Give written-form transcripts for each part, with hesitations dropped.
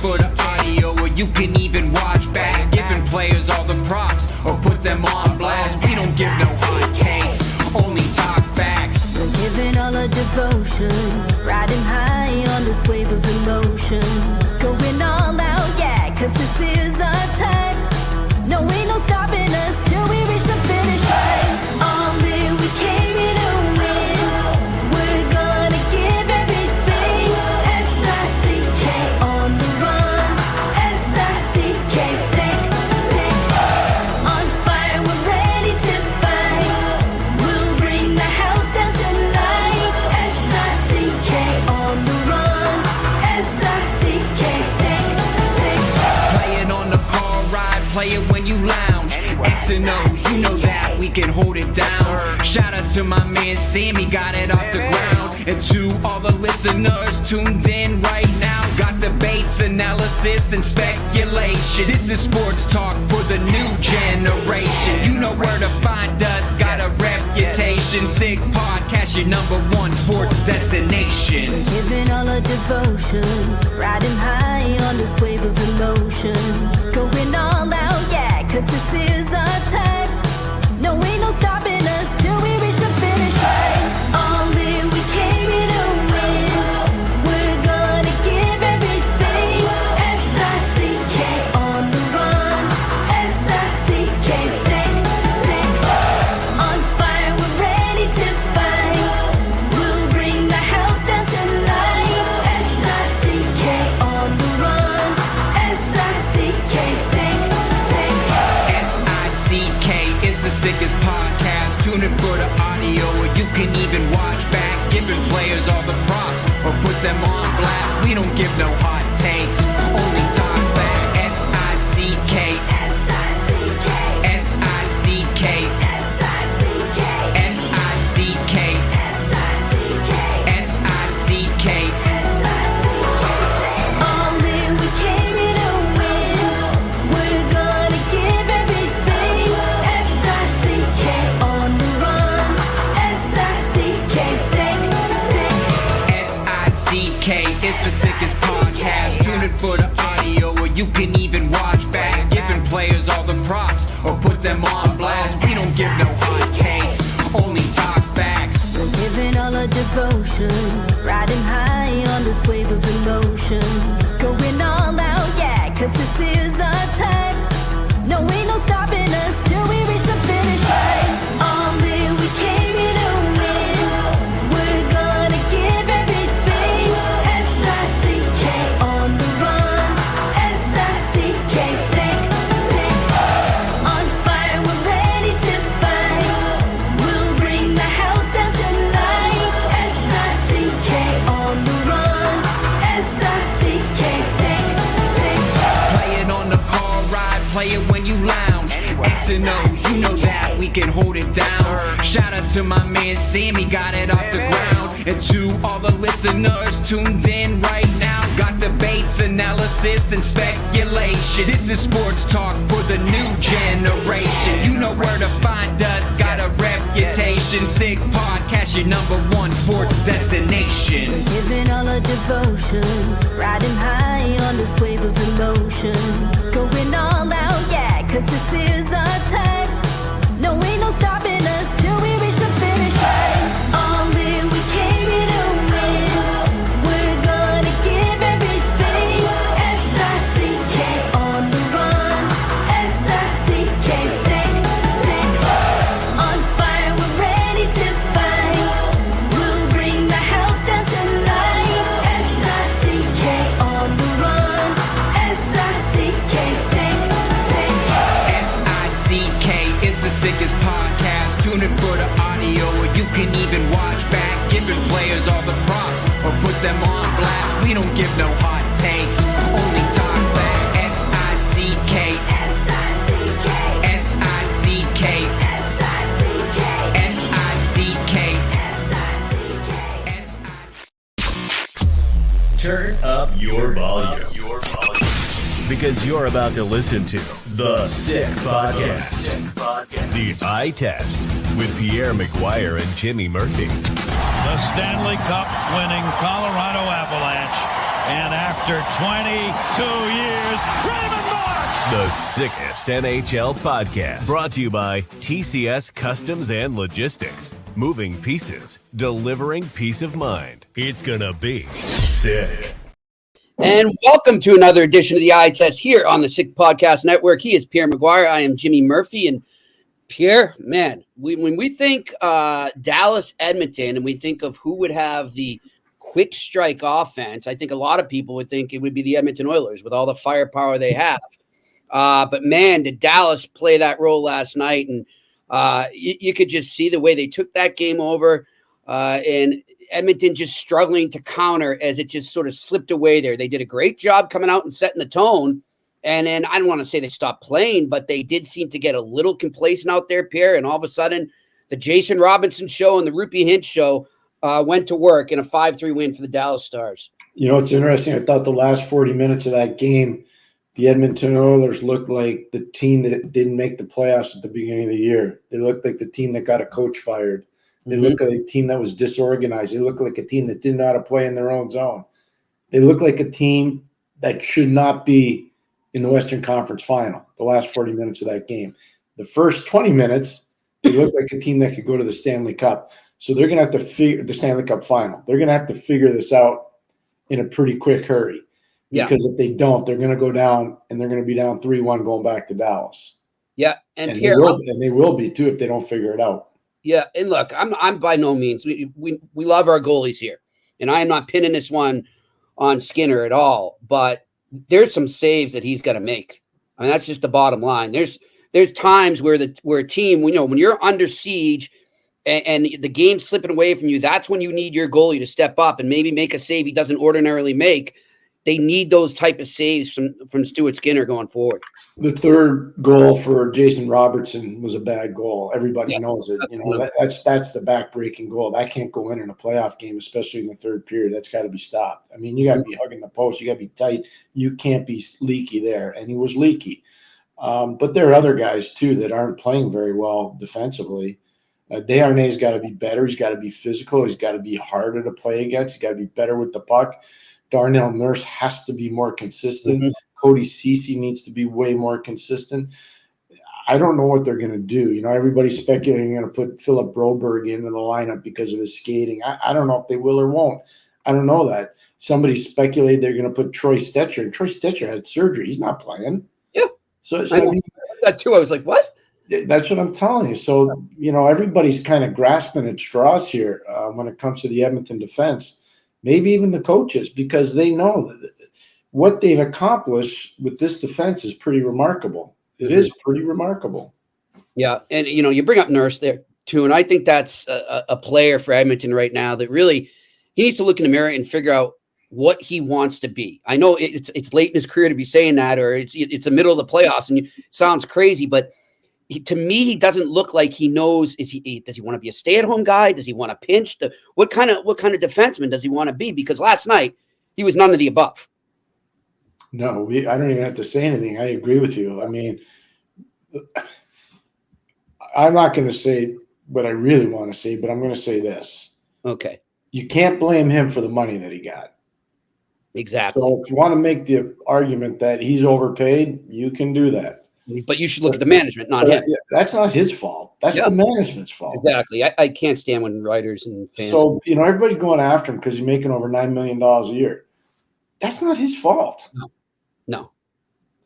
for the audio, or you can even watch back. Giving players all the props, or put them on blast. We don't give no hot takes, only talk facts. We're giving all our devotion, riding high on this wave of emotion. Going all out, yeah, cause this is our time. No, ain't no stopping us till we reach the finish line. All in, we came here to win. We're gonna give everything. S-I-C-K on the run. S-I-C-K, sick, sick. On fire, we're ready to fight. We'll bring the house down tonight. S-I-C-K on the run. S-I-C-K, sick, sick. Playing on the car ride, play it when you lounge. X and O, you know that we can hold it down. Shout out to my man Sammy, got it off the ground. And to all the listeners tuned in right now, got debates, analysis, and speculation. This is sports talk for the new generation. You know where to find us, got a reputation. Sick podcast, your #1 sports destination. We're giving all our devotion, riding high on this wave of emotion. Going all out, yeah, cause this is our time. No, ain't no stopping us till we reach the finish line. All in, we came here to win. We're gonna give everything. S-I-C-K on the run. S-I-C-K, sick, sick. On fire, we're ready to fight. We'll bring the house down tonight. S-I-C-K on the run. S-I-C-K, sick, sick. S-I-C-K is the sickest podcast. Tune in for the audio, or you can even watch back. Giving players all the props, or put them on blast. We don't give no hot takes, only talk back. S-I-C-K, S-I-C-K, S-I-C-K, S-I-C-K, S-I-C-K, S-I-C-K, S-I-C-K. All in, we came here to win. We're gonna give everything. S-I-C-K on the run. S-I-C-K, sick, sick. S-I-C-K is the sickest podcast. Tune in for the audio, or you can even watch back. Giving players all the props, or put them on blast. We don't give no hot takes, only talk facts. We're giving all our devotion, riding high on this wave of emotion. Going all out, yeah, cause this is our time. No, ain't no stopping us till we reach the finish line. All in, we came here to win. We're gonna give everything. S-I-C-K on the run. S-I-C-K, sick, sick. On fire, we're ready to fight. We'll bring the house down tonight. S-I-C-K on the run. S-I-C-K, sick, sick. Playing on the car ride, play it when you lounge. X and O, you know that we can hold it down. Shout out to my man Sammy, got it off the ground. And to all the listeners tuned in right now, got debates, analysis, and speculation. This is sports talk for the new generation. You know where to find us, got a reputation. Sick podcast, your #1 sports destination. We're giving all our devotion, riding high on this wave of emotion. Going all out, yeah, cause this is our time. No, ain't no stopping us till we reach the finish line. All in, we came here to win. We're gonna give everything. S-I-C-K on the run. S-I-C-K, sick, sick. On fire, we're ready to fight. We'll bring the house down tonight. S-I-C-K on the run. S-I-C-K, sick, sick. S-I-C-K is the sickest podcast. Tune in for the audio, or you can even watch back. Giving players all the props, or put them on blast. We don't give no hot takes, only talk back. S-I-C-K, S-I-C-K, S-I-C-K, S-I-C-K, S-I-C-K, S-I-C-K. Turn up your volume. Because you're about to listen to The Sick Podcast. The Eye Test with Pierre, McGuire, and Jimmy Murphy. The Stanley Cup winning Colorado Avalanche And after 22 years, Raymond Mark! The sickest NHL podcast. Brought to you by TCS Customs and Logistics. Moving pieces, delivering peace of mind. It's gonna be sick. And welcome to another edition of the Eye Test here on the Sick Podcast Network. He is Pierre McGuire. I am Jimmy Murphy. And Pierre, man, when we think Dallas, Edmonton, and we think of who would have the quick strike offense, I think a lot of people would think it would be the Edmonton Oilers with all the firepower they have. But man, did Dallas play that role last night? And you could just see the way they took that game over, and Edmonton just struggling to counter as it just sort of slipped away there. They did a great job coming out and setting the tone. And then I don't want to say they stopped playing, but they did seem to get a little complacent out there, Pierre. And all of a sudden, the Jason Robinson show and the Rupee Hintz show went to work in a 5-3 win for the Dallas Stars. You know, it's interesting. I thought the last 40 minutes of that game, the Edmonton Oilers looked like the team that didn't make the playoffs at the beginning of the year. They looked like the team that got a coach fired. They looked like a team that was disorganized. They looked like a team that didn't know how to play in their own zone. They looked like a team that should not be in the Western Conference Final, the last 40 minutes of that game. The first 20 minutes, they looked like a team that could go to the Stanley Cup. So they're going to have to figure the Stanley Cup Final. They're going to have to figure this out in a pretty quick hurry. Because if they don't, they're going to go down, and they're going to be down 3-1 going back to Dallas. Yeah, and Pierre, they will be too if they don't figure it out. Yeah, and look, I'm by no means we love our goalies here, and I am not pinning this one on Skinner at all. But there's some saves that he's got to make. I mean, that's just the bottom line. There's times where a team, when you're under siege and the game's slipping away from you, that's when you need your goalie to step up and maybe make a save he doesn't ordinarily make. They need those type of saves from Stuart Skinner going forward. The third goal for Jason Robertson was a bad goal. Everybody knows it. That's the back-breaking goal. That can't go in a playoff game, especially in the third period. That's got to be stopped. I mean, you got to be hugging the post. You got to be tight. You can't be leaky there, and he was leaky. But there are other guys too that aren't playing very well defensively. Desharnais got to be better. He's got to be physical. He's got to be harder to play against. He's got to be better with the puck. Darnell Nurse has to be more consistent. Cody Ceci needs to be way more consistent. I don't know what they're going to do. Everybody's speculating they're going to put Philip Broberg into the lineup because of his skating. I don't know if they will or won't. I don't know that. Somebody speculated they're going to put Troy Stetcher, and Troy Stetcher had surgery. He's not playing. Yeah. So I mean, that too. I was like, what? That's what I'm telling you. So, everybody's kind of grasping at straws here when it comes to the Edmonton defense. Maybe even the coaches, because they know that what they've accomplished with this defense is pretty remarkable. It is pretty remarkable. Yeah, and you bring up Nurse there too, and I think that's a player for Edmonton right now that really he needs to look in the mirror and figure out what he wants to be. I know it's late in his career to be saying that, or it's the middle of the playoffs, and it sounds crazy, but to me, he doesn't look like he knows. Does he want to be a stay-at-home guy? Does he want to pinch? What kind of defenseman does he want to be? Because last night he was none of the above. No, I don't even have to say anything. I agree with you. I mean, I'm not going to say what I really want to say, but I'm going to say this. Okay. You can't blame him for the money that he got. Exactly. So if you want to make the argument that he's overpaid, you can do that. But you should look at the management, not him. That's not his fault. That's the management's fault. Exactly. I can't stand when writers and fans. So, everybody's going after him because he's making over $9 million a year. That's not his fault. No.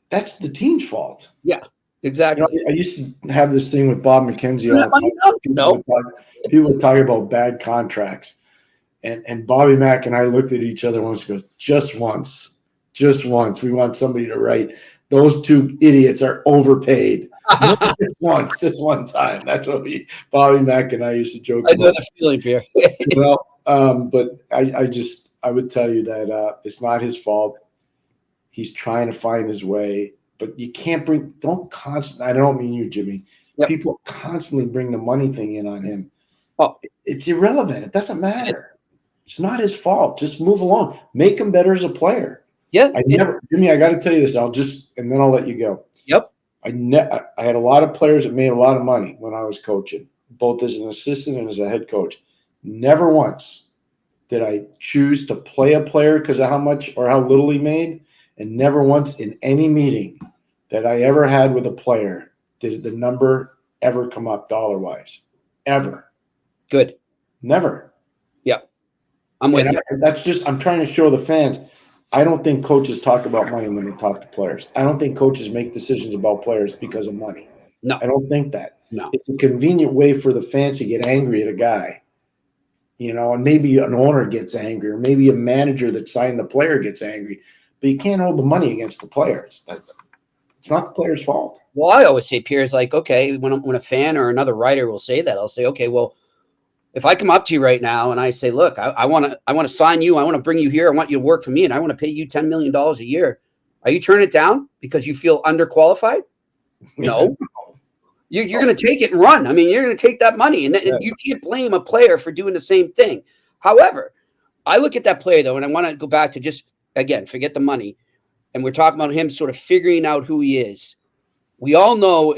That's the team's fault. Yeah, exactly. I used to have this thing with Bob McKenzie all the time. People would talk about bad contracts. And Bobby Mack and I looked at each other once and goes, just once. We want somebody to write. Those two idiots are overpaid. Just one time. That's what Bobby Mack and I used to joke about. I know the feeling, Pierre. But I would tell you that it's not his fault. He's trying to find his way, but you can't I don't mean you, Jimmy. Yep. People constantly bring the money thing in on him. Oh, it's irrelevant. It doesn't matter. It's not his fault. Just move along. Make him better as a player. Yeah. Jimmy, I got to tell you this. And then I'll let you go. Yep. I had a lot of players that made a lot of money when I was coaching, both as an assistant and as a head coach. Never once did I choose to play a player because of how much or how little he made, and never once in any meeting that I ever had with a player did the number ever come up dollar-wise. Ever. Good. Never. Yeah. I'm with you. That's just, I'm trying to show the fans, I don't think coaches talk about money when they talk to players. I don't think coaches make decisions about players because of money. No. I don't think that. No. It's a convenient way for the fans to get angry at a guy, and maybe an owner gets angry, or maybe a manager that signed the player gets angry, but you can't hold the money against the players. It's not the player's fault. Well, I always say, Pierre's like, okay, when a fan or another writer will say that, I'll say, okay, well, if I come up to you right now and I say, look, I want to sign you, I want to bring you here, I want you to work for me, and I want to pay you $10 million a year, are you turning it down because you feel underqualified? No. You're going to take it and run. I mean, you're going to take that money, and you can't blame a player for doing the same thing. However, I look at that player, though, and I want to go back to just, again, forget the money, and we're talking about him sort of figuring out who he is. We all know,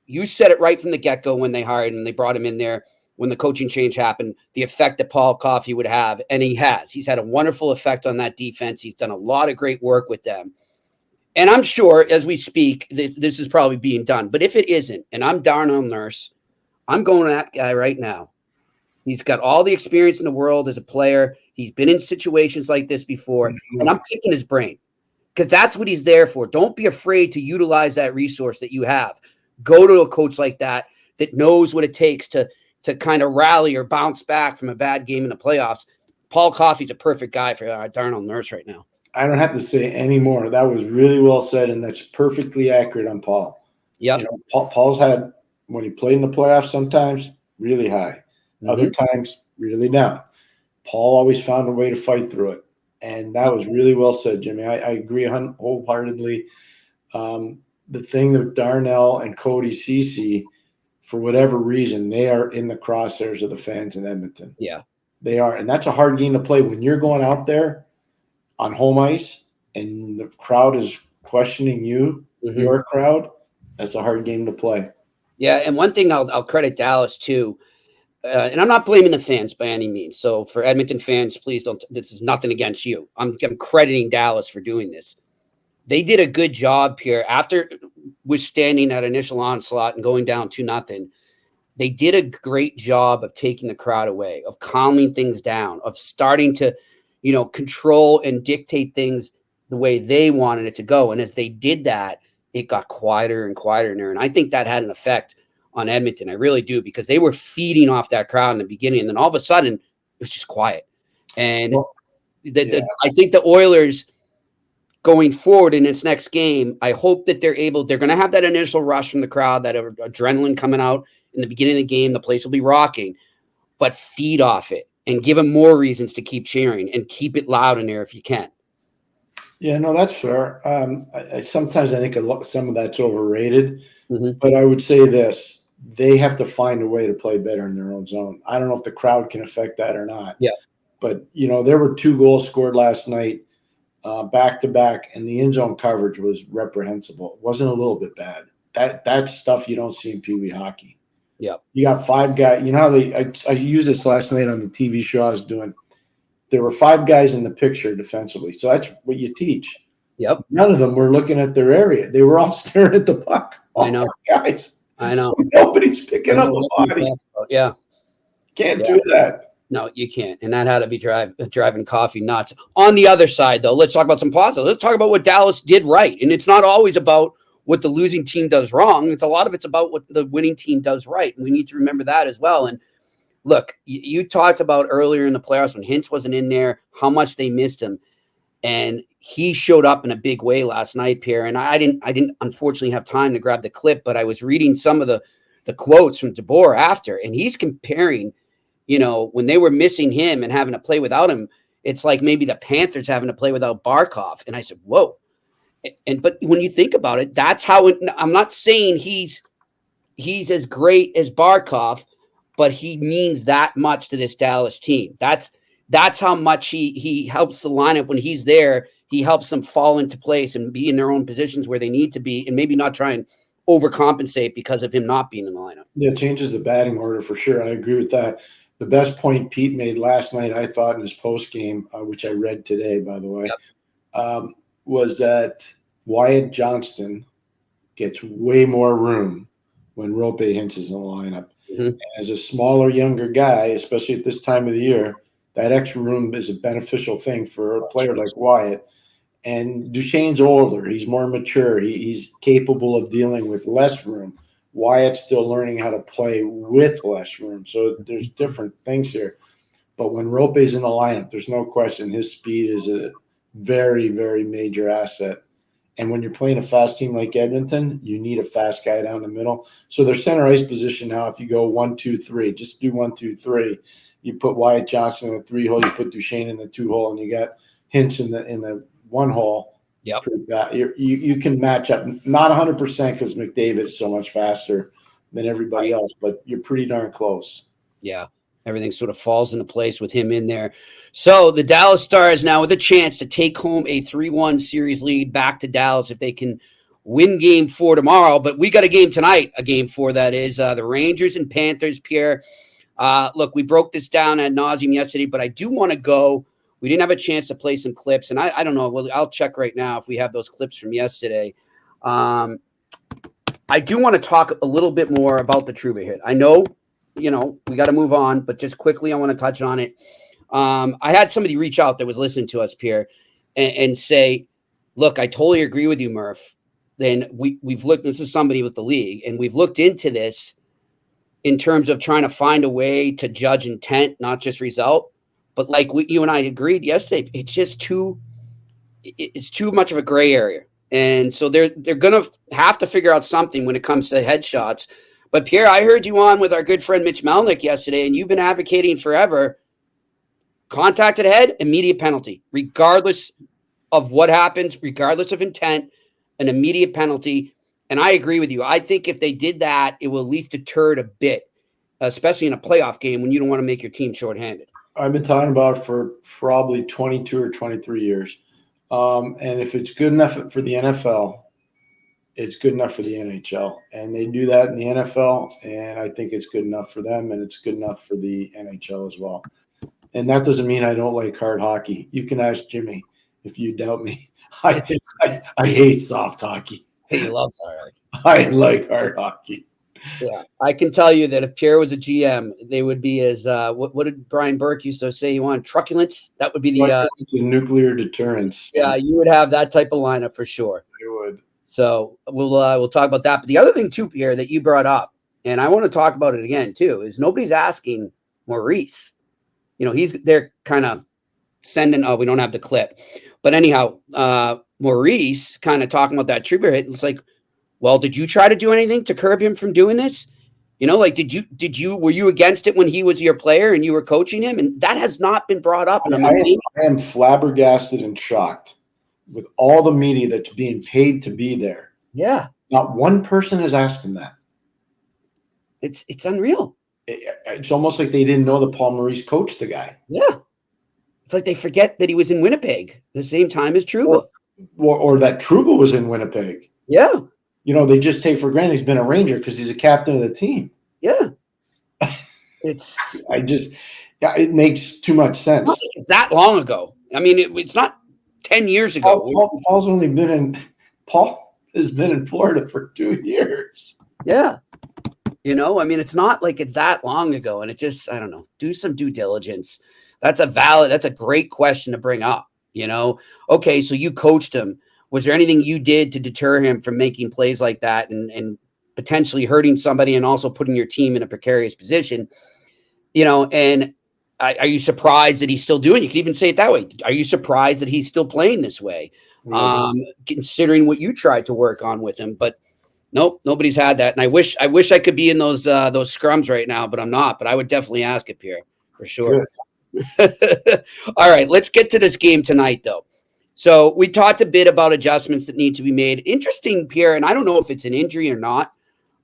you said it right from the get-go when they hired him, they brought him in there, when the coaching change happened, the effect that Paul Coffey would have, and he has. He's had a wonderful effect on that defense. He's done a lot of great work with them. And I'm sure as we speak, this is probably being done. But if it isn't, and I'm Darnell Nurse, I'm going to that guy right now. He's got all the experience in the world as a player. He's been in situations like this before. And I'm picking his brain because that's what he's there for. Don't be afraid to utilize that resource that you have. Go to a coach like that knows what it takes to kind of rally or bounce back from a bad game in the playoffs. Paul Coffey's a perfect guy for Darnell Nurse right now. I don't have to say any more. That was really well said, and that's perfectly accurate on Paul. Yeah. Paul's had, when he played in the playoffs, sometimes really high, other times really down. Paul always found a way to fight through it, and that was really well said, Jimmy. I agree wholeheartedly. The thing that Darnell and Cody Ceci, for whatever reason, they are in the crosshairs of the fans in Edmonton. Yeah. They are, and that's a hard game to play when you're going out there on home ice and the crowd is questioning you, your crowd. That's a hard game to play. Yeah, and one thing I'll credit Dallas too, and I'm not blaming the fans by any means. So for Edmonton fans, please don't. This is nothing against you. I'm crediting Dallas for doing this. They did a good job here after withstanding that initial onslaught and going down 2-0. They did a great job of taking the crowd away, of calming things down, of starting to control and dictate things the way they wanted it to go. And as they did that, it got quieter and quieter in there. And I think that had an effect on Edmonton. I really do, because they were feeding off that crowd in the beginning. And then all of a sudden, it was just quiet. And I think the Oilers going forward in this next game, I hope that they're going to have that initial rush from the crowd, that adrenaline coming out in the beginning of the game. The place will be rocking, but feed off it. And give them more reasons to keep cheering and keep it loud in there if you can. Yeah, no, that's fair. Sometimes I think some of that's overrated, but I would say this: they have to find a way to play better in their own zone. I don't know if the crowd can affect that or not. Yeah, but there were 2 goals scored last night, back to back, and the end zone coverage was reprehensible. It wasn't a little bit bad. That's stuff you don't see in Pee Wee hockey. Yeah, you got 5 guys. You know how I used this last night on the TV show I was doing. There were 5 guys in the picture defensively, so that's what you teach. Yep. None of them were looking at their area; they were all staring at the puck. All I know, 5 guys. I know. So nobody's picking up the body. Yeah, can't do that. No, you can't, and that had to be driving Coffey nuts. On the other side, though, let's talk about some positives. Let's talk about what Dallas did right, and it's not always about what the losing team does wrong. It's a lot of it's about what the winning team does right. And we need to remember that as well. And look, you talked about earlier in the playoffs when Hintz wasn't in there, how much they missed him. And he showed up in a big way last night, Pierre. And I didn't unfortunately have time to grab the clip, but I was reading some of the quotes from DeBoer after, and he's comparing, when they were missing him and having to play without him, it's like maybe the Panthers having to play without Barkov. And I said, whoa. But when you think about it, that's how I'm not saying he's as great as Barkov, but he means that much to this Dallas team. That's how much he helps the lineup when he's there. He helps them fall into place and be in their own positions where they need to be, and maybe not try and overcompensate because of him not being in the lineup. Yeah, it changes the batting order for sure. I agree with that. the best point Pete made last night, I thought, in his post game, which I read today, by the way, was that Wyatt Johnston gets way more room when Rope Hintz is in the lineup. Mm-hmm. As a smaller, younger guy, especially at this time of the year, that extra room is a beneficial thing for a player like Wyatt. And Duchesne's older. He's more mature. He's capable of dealing with less room. Wyatt's still learning how to play with less room. So there's different things here. But when Rope's in the lineup, there's no question his speed is a very, very major asset. And when you're playing a fast team like Edmonton, you need a fast guy down the middle. So their center ice position now, if you go 1, 2, 3, just do 1, 2, 3. You put Wyatt Johnson in the 3 hole, you put Duchesne in the 2 hole, and you got Hintz in the 1 hole. Yep. You can match up, not 100% because McDavid is so much faster than everybody else, but you're pretty darn close. Yeah. Everything sort of falls into place with him in there. So the Dallas Stars now with a chance to take home a 3-1 series lead back to Dallas if they can win game 4 tomorrow. But we got a game tonight, a game 4 that is the Rangers and Panthers, Pierre. Look, we broke this down ad nauseum yesterday, but I do want to go. We didn't have a chance to play some clips, and I don't know. Well, I'll check right now if we have those clips from yesterday. I do want to talk a little bit more about the Trouba hit. I know, we got to move on, but just quickly, I want to touch on it. I had somebody reach out that was listening to us, Pierre, and say, look, I totally agree with you, Murph. Then we've looked, this is somebody with the league, and we've looked into this in terms of trying to find a way to judge intent, not just result. But like you and I agreed yesterday, it's too much of a gray area. And so they're going to have to figure out something when it comes to headshots. But Pierre, I heard you on with our good friend Mitch Melnick yesterday, and you've been advocating forever. Contact at head, immediate penalty, regardless of what happens, regardless of intent, an immediate penalty. And I agree with you. I think if they did that, it will at least deter it a bit, especially in a playoff game when you don't want to make your team shorthanded. I've been talking about it for probably 22 or 23 years. And if it's good enough for the NFL, it's good enough for the NHL. And they do that in the NFL, and I think it's good enough for them, and it's good enough for the NHL as well. And that doesn't mean I don't like hard hockey. You can ask Jimmy if you doubt me. I hate soft hockey. He loves hard hockey. I like hard hockey. Yeah, I can tell you that if Pierre was a GM, they would be as what did Brian Burke used to say? You want truculence? That would be the nuclear deterrence. Yeah, you would have that type of lineup for sure. You would. So we'll talk about that. But the other thing too, Pierre, that you brought up, and I want to talk about it again too, is nobody's asking Maurice. They're kind of sending. Oh, we don't have the clip, but anyhow, Maurice kind of talking about that Trouba hit. It's like, well, did you try to do anything to curb him from doing this? Were you against it when he was your player and you were coaching him? And that has not been brought up. And I am flabbergasted and shocked with all the media that's being paid to be there. Yeah. Not one person has asked him that. It's unreal. It's almost like they didn't know that Paul Maurice coached the guy. Yeah. It's like they forget that he was in Winnipeg the same time as Trouba. Or that Trouba was in Winnipeg. Yeah. They just take for granted he's been a Ranger because he's a captain of the team. Yeah. It makes too much sense. It's that long ago. I mean, it's not 10 years ago. Paul has been in Florida for 2 years. Yeah. It's not like it's that long ago. And I don't know, do some due diligence. That's a great question to bring up. Okay, so you coached him. Was there anything you did to deter him from making plays like that and potentially hurting somebody and also putting your team in a precarious position? And are you surprised that he's still doing it? You could even say it that way. Are you surprised that he's still playing this way? Considering what you tried to work on with him, but nope, nobody's had that. And I wish I could be in those scrums right now, but I'm not. But I would definitely ask it, Pierre, for sure. All right, let's get to this game tonight, though. So we talked a bit about adjustments that need to be made. Interesting, Pierre, and I don't know if it's an injury or not,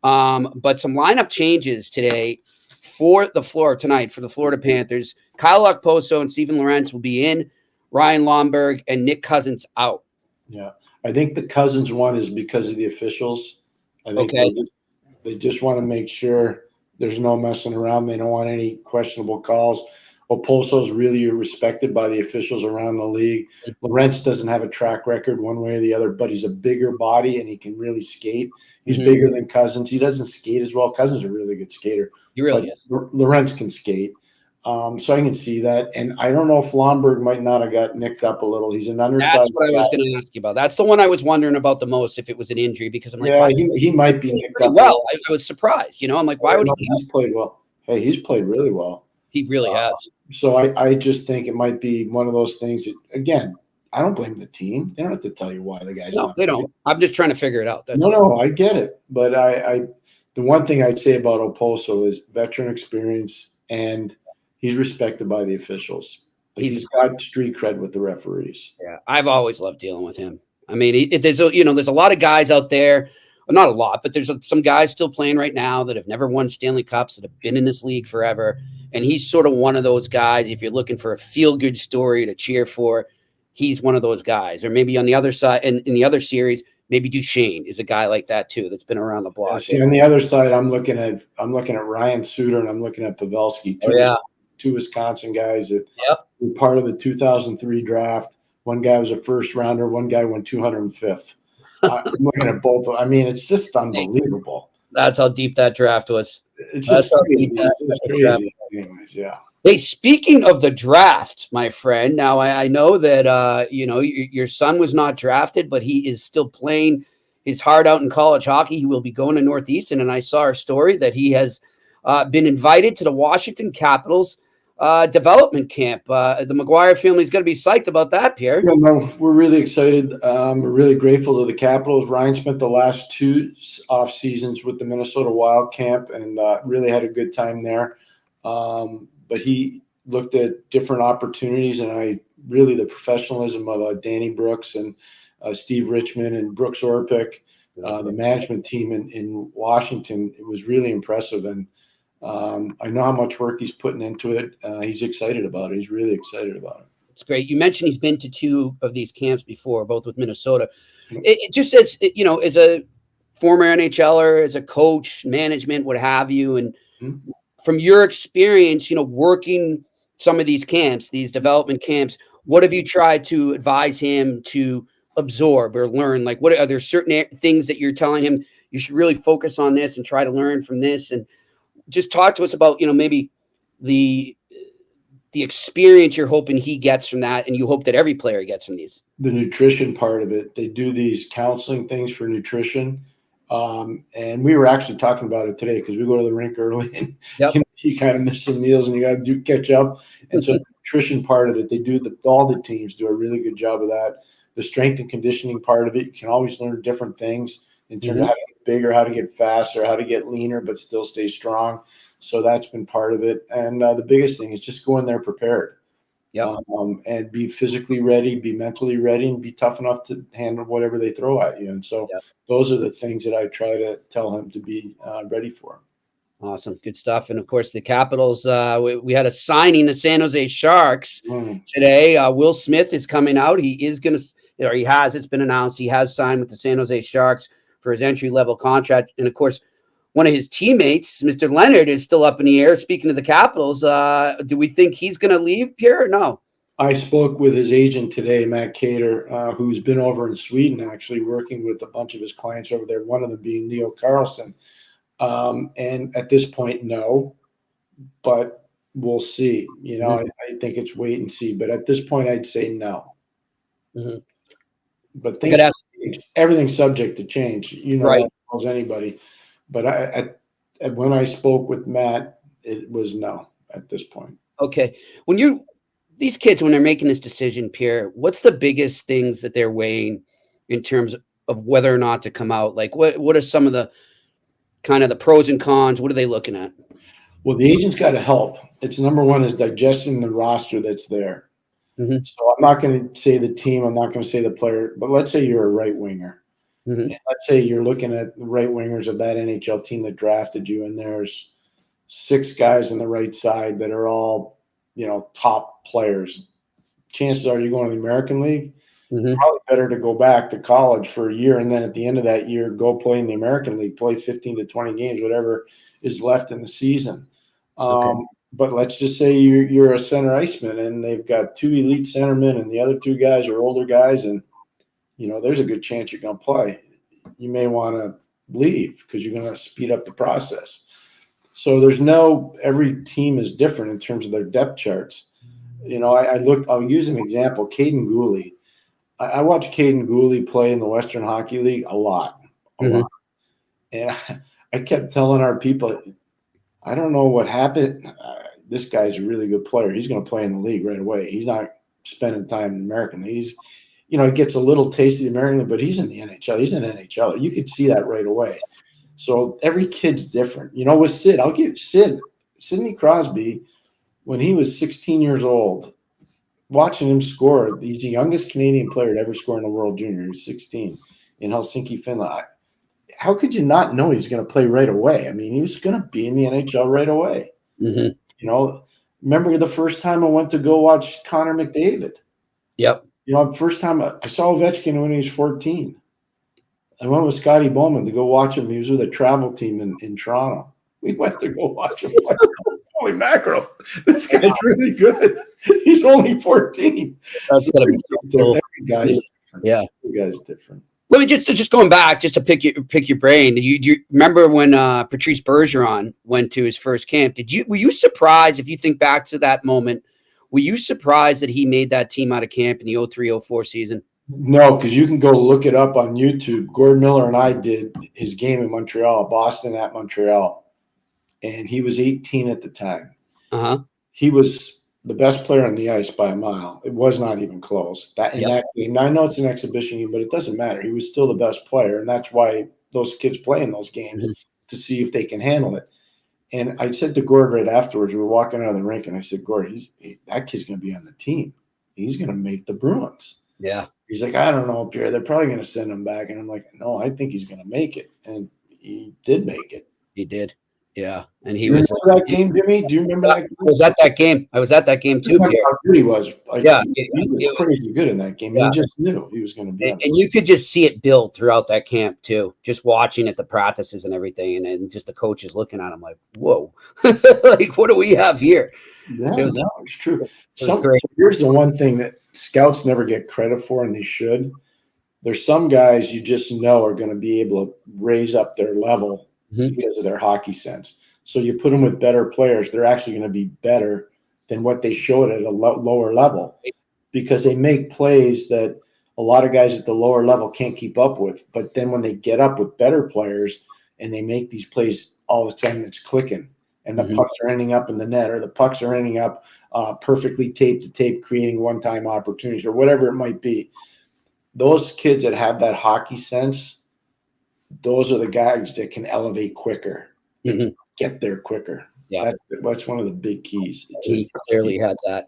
but some lineup changes today for the Florida Panthers. Kyle Okposo and Steven Lorentz will be in. Ryan Lomberg and Nick Cousins out. Yeah, I think the Cousins one is because of the officials. I think they just want to make sure There's no messing around. They don't want any questionable calls. Oposo's really respected by the officials around the league. Lorentz doesn't have a track record one way or the other, but he's a bigger body and he can really skate. He's bigger than Cousins. He doesn't skate as well. Cousins is a really good skater. He really is. Lorentz can skate. So I can see that. And I don't know if Lomberg might not have got nicked up a little. He's an undersized That's what I was going to ask you about. That's the one I was wondering about the most, if it was an injury, because I'm like, yeah, he might be nicked up. Well, I was surprised. I'm like, why would he? He's played well. Hey, he's played really well. He really has. So I just think it might be one of those things that, again, I don't blame the team. They don't have to tell you why the guy's No, they don't. I'm just trying to figure it out. No, I get it. But the one thing I'd say about Oposo is veteran experience, and he's respected by the officials. He's got street cred with the referees. Yeah, I've always loved dealing with him. I mean, there's a lot of guys out there. Well, not a lot, but there's some guys still playing right now that have never won Stanley Cups, that have been in this league forever. And he's sort of one of those guys. If you're looking for a feel-good story to cheer for, he's one of those guys. Or maybe on the other side, in the other series, maybe Duchesne is a guy like that too, that's been around the block. See, on the other side, I'm looking at Ryan Suter and I'm looking at Pavelski. Two Wisconsin guys that were part of the 2003 draft. One guy was a first rounder. One guy went 205th. I'm looking at both. I mean, it's just unbelievable. That's how deep that draft was. It's just crazy. It's crazy. Anyways, yeah. Hey, speaking of the draft, my friend, now I know that your son was not drafted, but he is still playing his heart out in college hockey. He will be going to Northeastern, and I saw our story that he has been invited to the Washington Capitals development camp. The McGuire family's going to be psyched about that, Pierre. Yeah, no, we're really excited. We're really grateful to the Capitals. Ryan spent the last 2 off seasons with the Minnesota Wild camp and really had a good time there. But he looked at different opportunities, and the professionalism of Danny Brooks and Steve Richmond and Brooks Orpik, the management team in Washington, it was really impressive. And I know how much work he's putting into it. He's excited about it. He's really excited about it. It's great. You mentioned he's been to 2 of these camps before, both with Minnesota. It just says, as a former NHLer, as a coach, management, what have you, and from your experience, working some of these camps, these development camps, what have you tried to advise him to absorb or learn? Like, are there certain things that you're telling him you should really focus on this and try to learn from this? And just talk to us about, maybe the experience you're hoping he gets from that, and you hope that every player gets from these. The nutrition part of it. They do these counseling things for nutrition. And we were actually talking about it today because we go to the rink early and you kind of miss some meals and you got to catch up. And so the nutrition part of it, all the teams do a really good job of that. The strength and conditioning part of it, you can always learn different things in terms of how to get bigger, how to get faster, how to get leaner, but still stay strong. So that's been part of it. And the biggest thing is just go in there prepared. And be physically ready, be mentally ready, and be tough enough to handle whatever they throw at you. And so those are the things that I try to tell him to be ready for. Awesome. Good stuff. And of course, the Capitals, we had a signing, the San Jose Sharks today. Will Smith is coming out. He is going to, or he has, it's been announced, he has signed with the San Jose Sharks for his entry-level contract. And of course, one of his teammates, Mr. Leonard, is still up in the air. Speaking of the Capitals, do we think he's going to leave, Pierre, or no? I spoke with his agent today, Matt Cater, who's been over in Sweden, actually working with a bunch of his clients over there, one of them being Leo Carlson. And at this point, no, but we'll see. I think it's wait and see. But at this point, I'd say no. But everything's subject to change. Right. As anybody. But when I spoke with Matt, it was no at this point. Okay. These kids, when they're making this decision, Pierre, what's the biggest things that they're weighing in terms of whether or not to come out? Like, what are some of the kind of the pros and cons? What are they looking at? Well, the agent's got to help. It's number one is digesting the roster that's there. So I'm not going to say the team. I'm not going to say the player. But let's say you're a right winger. Let's say you're looking at the right wingers of that NHL team that drafted you, and there's 6 guys on the right side that are all, top players. Chances are you're going to the American League. Probably better to go back to college for a year, and then at the end of that year, go play in the American League, play 15 to 20 games, whatever is left in the season. But let's just say you're a center iceman, and they've got 2 elite centermen, and the other 2 guys are older guys, and there's a good chance you're going to play. You may want to leave because you're going to speed up the process. So every team is different in terms of their depth charts. I'll use an example, Caden Gooley. I watched Caden Gooley play in the Western Hockey League a lot. And I kept telling our people, I don't know what happened. This guy's a really good player. He's going to play in the league right away. He's not spending time in the American League. He gets a little taste of the American League, but he's in the NHL. He's an NHLer. You could see that right away. So every kid's different. With Sid, I'll give Sidney Crosby, when he was 16 years old, watching him score, he's the youngest Canadian player to ever score in the World Junior. He was 16 in Helsinki, Finland. How could you not know he's going to play right away? I mean, he was going to be in the NHL right away. Remember the first time I went to go watch Connor McDavid? Yep. First time I saw Ovechkin when he was 14. I went with Scotty Bowman to go watch him. He was with a travel team in Toronto. We went to go watch him. Holy mackerel. This guy's really good. He's only 14. That's going to be so cool. Every guy's different. Yeah. Every guy's different. Let me just going back, just to pick your brain. Do you remember when Patrice Bergeron went to his first camp? Were you surprised, if you think back to that moment, were you surprised that he made that team out of camp in the 03-04 season? No, because you can go look it up on YouTube. Gord Miller and I did his game in Montreal, Boston at Montreal, and he was 18 at the time. He was the best player on the ice by a mile. It was not even close. That game. Now, I know it's an exhibition game, but it doesn't matter. He was still the best player, and that's why those kids play in those games to see if they can handle it. And I said to Gord right afterwards, we were walking out of the rink, and I said, Gord, that kid's going to be on the team. He's going to make the Bruins. Yeah. He's like, I don't know, Pierre. They're probably going to send him back. And I'm like, no, I think he's going to make it. And he did make it. He did. Yeah. And he was that game, Jimmy? Do you remember that game? I was at that game too, Pierre. How good he was. He was crazy good in that game. Yeah. He just knew he was going to be. And you could just see it build throughout that camp too, just watching at the practices and everything. And just the coaches looking at him like, whoa, like, what do we have here? Yeah, it's true. Here's the one thing that scouts never get credit for, and they should. There's some guys you just know are going to be able to raise up their level because of their hockey sense. So you put them with better players, they're actually going to be better than what they showed at a lower level because they make plays that a lot of guys at the lower level can't keep up with. But then when they get up with better players and they make these plays, all of a sudden it's clicking. And the pucks are ending up in the net, or the pucks are ending up perfectly tape to tape, creating one-time opportunities, or whatever it might be. Those kids that have that hockey sense, those are the guys that can elevate quicker, get there quicker. Yeah, that's one of the big keys. He clearly had that.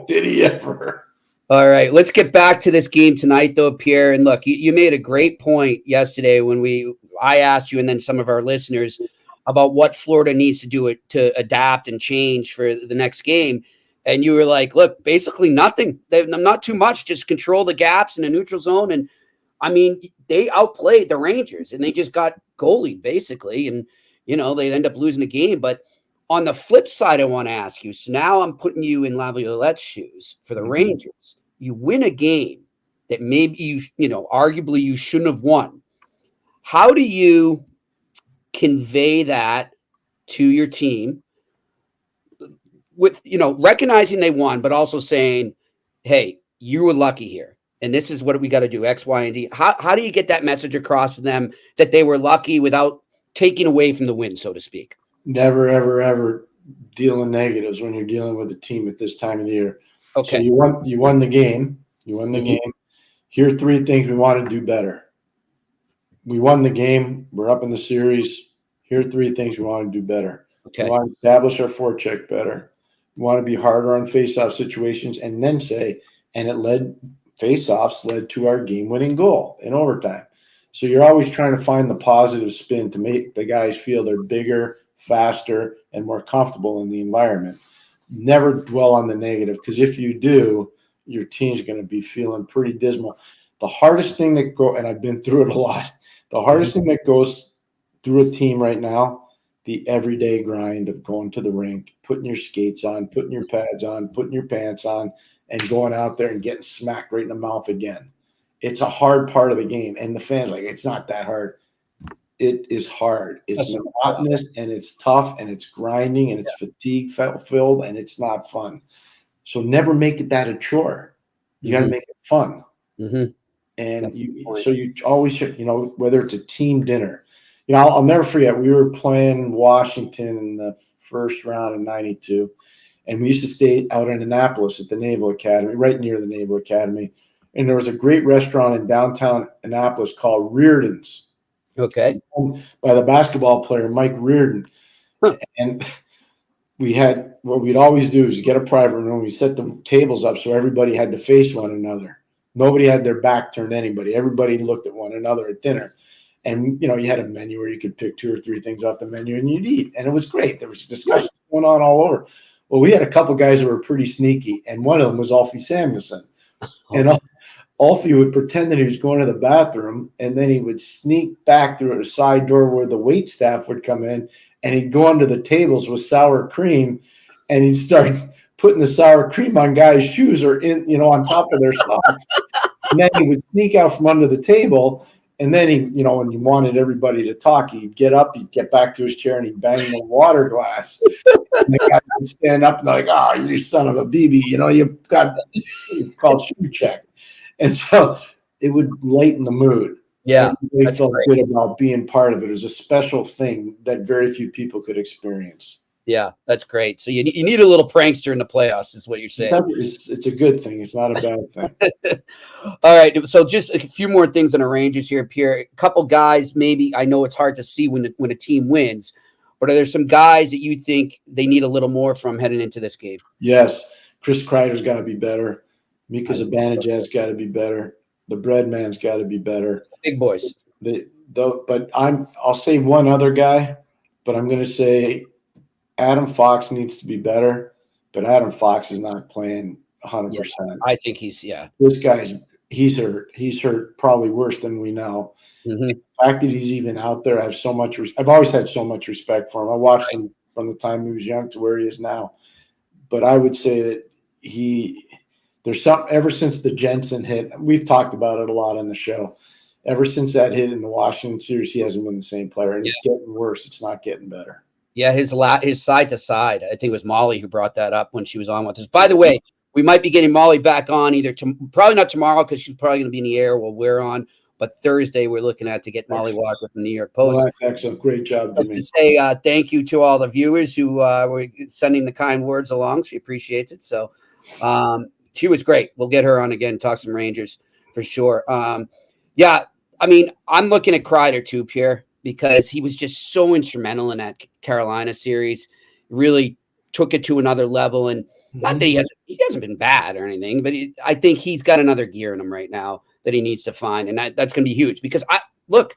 Did he ever? All right, let's get back to this game tonight, though, Pierre. And look, you made a great point yesterday when I asked you, and then some of our listeners, about what Florida needs to do to adapt and change for the next game. And you were like, look, basically nothing. Not too much, just control the gaps in the neutral zone. And I mean, they outplayed the Rangers and they just got goalied basically. And, they end up losing the game. But on the flip side, I want to ask you, so now I'm putting you in Laviolette's shoes for the Rangers. You win a game that maybe arguably you shouldn't have won. How do you convey that to your team with, recognizing they won, but also saying, hey, you were lucky here. And this is what we got to do, X, Y, and Z. How do you get that message across to them that they were lucky without taking away from the win, so to speak? Never, ever, ever deal in negatives when you're dealing with a team at this time of the year. Okay. So you won the game. Game. Here are 3 things we want to do better. We won the game. We're up in the series. Here are 3 things we want to do better. Okay. We want to establish our forecheck better. We want to be harder on face-off situations, and then face-offs led to our game-winning goal in overtime. So you're always trying to find the positive spin to make the guys feel they're bigger, faster, and more comfortable in the environment. Never dwell on the negative, because if you do, your team's going to be feeling pretty dismal. The hardest thing that and I've been through it a lot, the hardest thing that goes through a team right now, the everyday grind of going to the rink, putting your skates on, putting your pads on, putting your pants on, and going out there and getting smacked right in the mouth again. It's a hard part of the game. And the fans, like, it's not that hard. It is hard. It's monotonous, and it's tough, and it's grinding, and it's fatigue-filled, and it's not fun. So never make it that a chore. You got to make it fun. And you always should, whether it's a team dinner. I'll never forget, we were playing Washington in the first round in '92, and we used to stay out in Annapolis at the Naval Academy, right near the Naval Academy. And there was a great restaurant in downtown Annapolis called Reardon's. Okay. By the basketball player, Mike Reardon. And we had, what we'd always do is get a private room. We set the tables up so everybody had to face one another. Nobody had their back turned to anybody. Everybody looked at one another at dinner. And, you had a menu where you could pick 2 or 3 things off the menu and you'd eat. And it was great. There was discussion going on all over. Well, we had a couple guys that were pretty sneaky, and one of them was Alfie Samuelson. And Alfie would pretend that he was going to the bathroom, and then he would sneak back through a side door where the wait staff would come in, and he'd go under the tables with sour cream, and he'd start putting the sour cream on guys' shoes or on top of their socks. And then he would sneak out from under the table. And then he, when he wanted everybody to talk, he'd get up, he'd get back to his chair, and he'd bang the water glass. And the guy would stand up and like, "Oh, you son of a BB, you've got it's called shoe check." And so it would lighten the mood. Yeah, they felt good about being part of it. It was a special thing that very few people could experience. Yeah, that's great. So you need a little prankster in the playoffs, is what you're saying. It's a good thing. It's not a bad thing. All right. So just a few more things on the Rangers here, Pierre. A couple guys, maybe. I know it's hard to see when a team wins, but are there some guys that you think they need a little more from heading into this game? Yes. Chris Kreider's got to be better. Mika Zibanejad's got to be better. The Breadman's got to be better. Big boys. But I'll say one other guy, but I'm going to say Adam Fox needs to be better, but Adam Fox is not playing 100%. I think he's This guy's he's hurt. He's hurt probably worse than we know. The fact that he's even out there, I've always had so much respect for him. I watched him from the time he was young to where he is now. But I would say that there's something ever since the Jensen hit. We've talked about it a lot on the show. Ever since that hit in the Washington series, he hasn't been the same player, and it's getting worse. It's not getting better. Yeah, his side to side. I think it was Molly who brought that up when she was on with us. By the way, we might be getting Molly back on probably not tomorrow because she's probably going to be in the air while we're on. But Thursday, we're looking at to get Molly Walker from the New York Post. Well, that's excellent. Great job. To say thank you to all the viewers who were sending the kind words along. She appreciates it. So she was great. We'll get her on again, talk some Rangers for sure. Yeah, I mean, I'm looking at Kreider too, Pierre, because he was just so instrumental in that Carolina series. Really took it to another level. And not that he hasn't been bad or anything, but I think he's got another gear in him right now that he needs to find. And that's going to be huge because the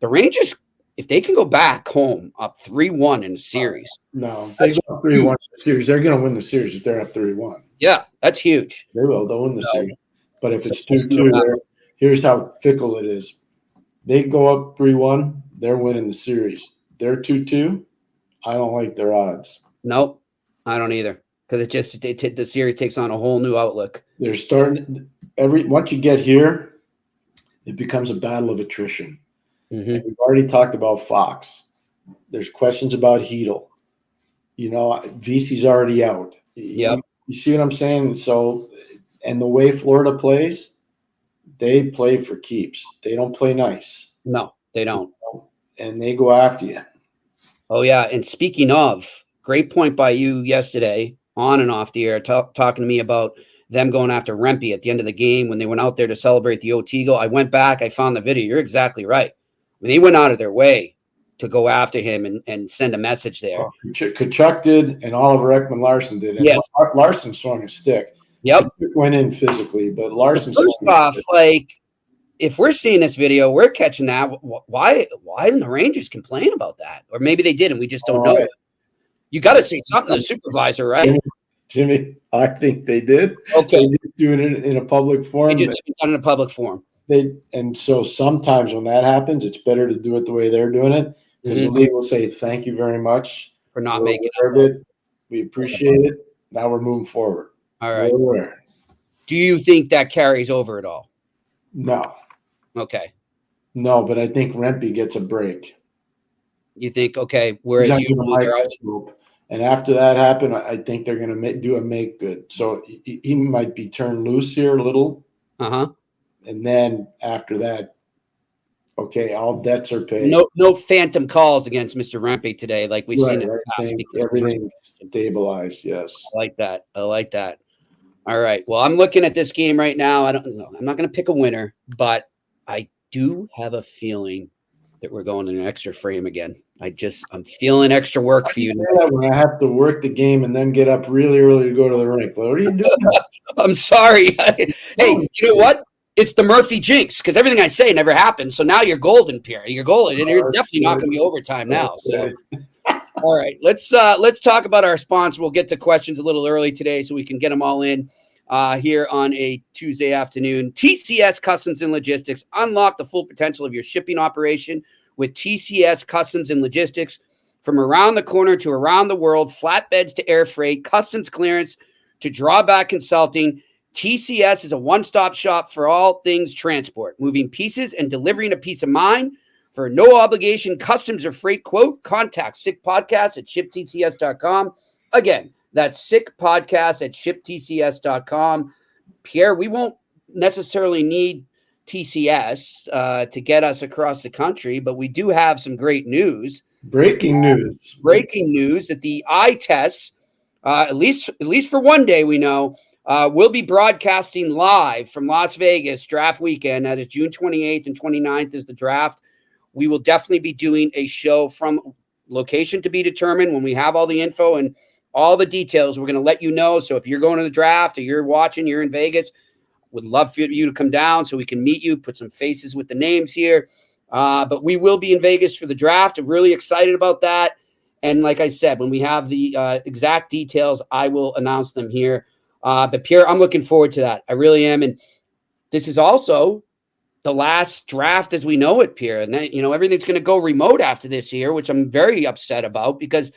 Rangers, if they can go back home up 3-1 in the series. No, they go up 3-1 in the series. They're going to win the series if they're up 3-1. Yeah, that's huge. They will. They'll win the series. But if it's 2-2, here's how fickle it is. They go up 3-1, they're winning the series. They're 2-2. I don't like their odds. Nope, I don't either. Because the series takes on a whole new outlook. They're starting once you get here, it becomes a battle of attrition. We've already talked about Fox. There's questions about Hedl. VC's already out. Yep. You see what I'm saying? So, and the way Florida plays, they play for keeps. They don't play nice. No, they don't. And they go after you. Oh, yeah. And speaking of, great point by you yesterday, on and off the air, talking to me about them going after Rempe at the end of the game when they went out there to celebrate the OT goal. I went back, I found the video. You're exactly right. I mean, they went out of their way to go after him and send a message there. Oh, Kachuk did, and Oliver Ekman-Larsson did. And yes. Larson swung a stick. Yep. Kachuk went in physically, but Larson first off, if we're seeing this video, we're catching that. Why didn't the Rangers complain about that? Or maybe they did, and we just don't know it. You got to say something to the supervisor, right? Jimmy, I think they did. Okay. They just doing it in a public They forum. just haven't done it in a public forum. And so sometimes when that happens, it's better to do it the way they're doing it, because the league will say, thank you very much For not We're making aware of it. We appreciate it. Now we're moving forward. All right. We're aware. Do you think that carries over at all? No. Okay. No, but I think Rempe gets a break. You think, okay, whereas He's you under the microscope. And after that happened, I think they're going to do a make good. So he might be turned loose here a little. Uh-huh. And then after that, okay, all debts are paid. No phantom calls against Mr. Rempe today, like we've seen in the past. Everything's stabilized, yes. I like that. All right. Well, I'm looking at this game right now. I don't know. I'm not going to pick a winner, but I do have a feeling that we're going in an extra frame again. I'm feeling extra work for you. When I have to work the game and then get up really early to go to the rink. What are you doing? I'm sorry. Hey, you know what? It's the Murphy jinx, because everything I say never happens. So now you're golden, Pierre. You're golden, and it's definitely not going to be overtime now. So, all right, let's talk about our sponsor. We'll get to questions a little early today, so we can get them all in here on a Tuesday afternoon. TCS Customs and Logistics. Unlock the full potential of your shipping operation with TCS Customs and Logistics. From around the corner to around the world, flatbeds to air freight, customs clearance to drawback consulting. TCS is a one-stop shop for all things transport, moving pieces and delivering a peace of mind. For no obligation customs or freight quote, contact sickpodcast@shiptcs.com. Again, that's sickpodcast@shiptcs.com. Pierre, we won't necessarily need TCS to get us across the country, but we do have some great news. Breaking news that the eye tests, at least for one day, we know, we'll be broadcasting live from Las Vegas draft weekend. That is June 28th and 29th is the draft. We will definitely be doing a show from location to be determined. When we have all the info and all the details, we're going to let you know. So if you're going to the draft or you're watching, you're in Vegas, would love for you to come down so we can meet you, put some faces with the names here. But we will be in Vegas for the draft. I'm really excited about that. And like I said, when we have the exact details, I will announce them here. But Pierre, I'm looking forward to that. I really am. And this is also the last draft as we know it, Pierre. And everything's going to go remote after this year, which I'm very upset about, because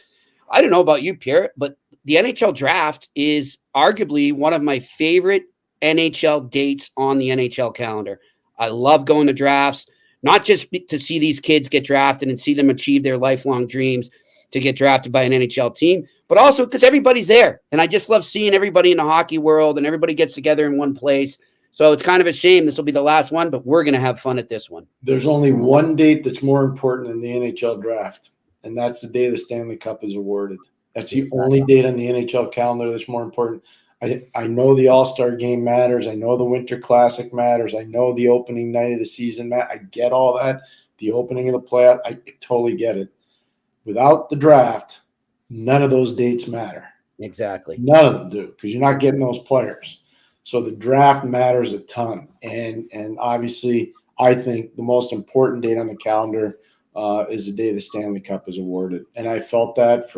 I don't know about you, Pierre, but the NHL draft is arguably one of my favorite NHL dates on the NHL calendar. I love going to drafts, not just to see these kids get drafted and see them achieve their lifelong dreams to get drafted by an NHL team, but also because everybody's there. And I just love seeing everybody in the hockey world and everybody gets together in one place. So it's kind of a shame this will be the last one, but we're going to have fun at this one. There's only one date that's more important than the NHL draft, and that's the day the Stanley Cup is awarded. That's the only date on the NHL calendar that's more important. I know the All-Star game matters. I know the Winter Classic matters. I know the opening night of the season matters. I get all that. The opening of the playoff, I totally get it. Without the draft, none of those dates matter. Exactly. None of them do, because you're not getting those players. So the draft matters a ton. And obviously, I think the most important date on the calendar is the day the Stanley Cup is awarded. And I felt that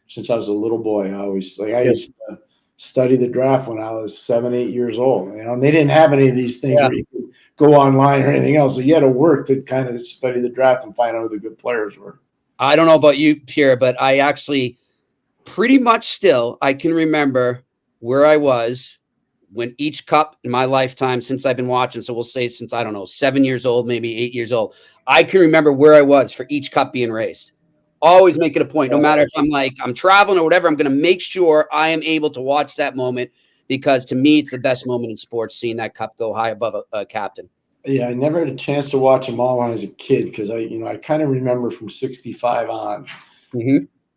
since I was a little boy. I used to study the draft when I was 7, 8 years old. And they didn't have any of these things where you could go online or anything else. So you had to work to kind of study the draft and find out who the good players were. I don't know about you, Pierre, but I actually pretty much still, I can remember where I was when each cup in my lifetime since I've been watching. So we'll say since, 7 years old, maybe 8 years old, I can remember where I was for each cup being raced. Always making a point, no matter if I'm traveling or whatever, I'm going to make sure I am able to watch that moment, because to me, it's the best moment in sports, seeing that cup go high above a captain. Yeah, I never had a chance to watch them all when I was a kid, because I kind of remember from 65 on,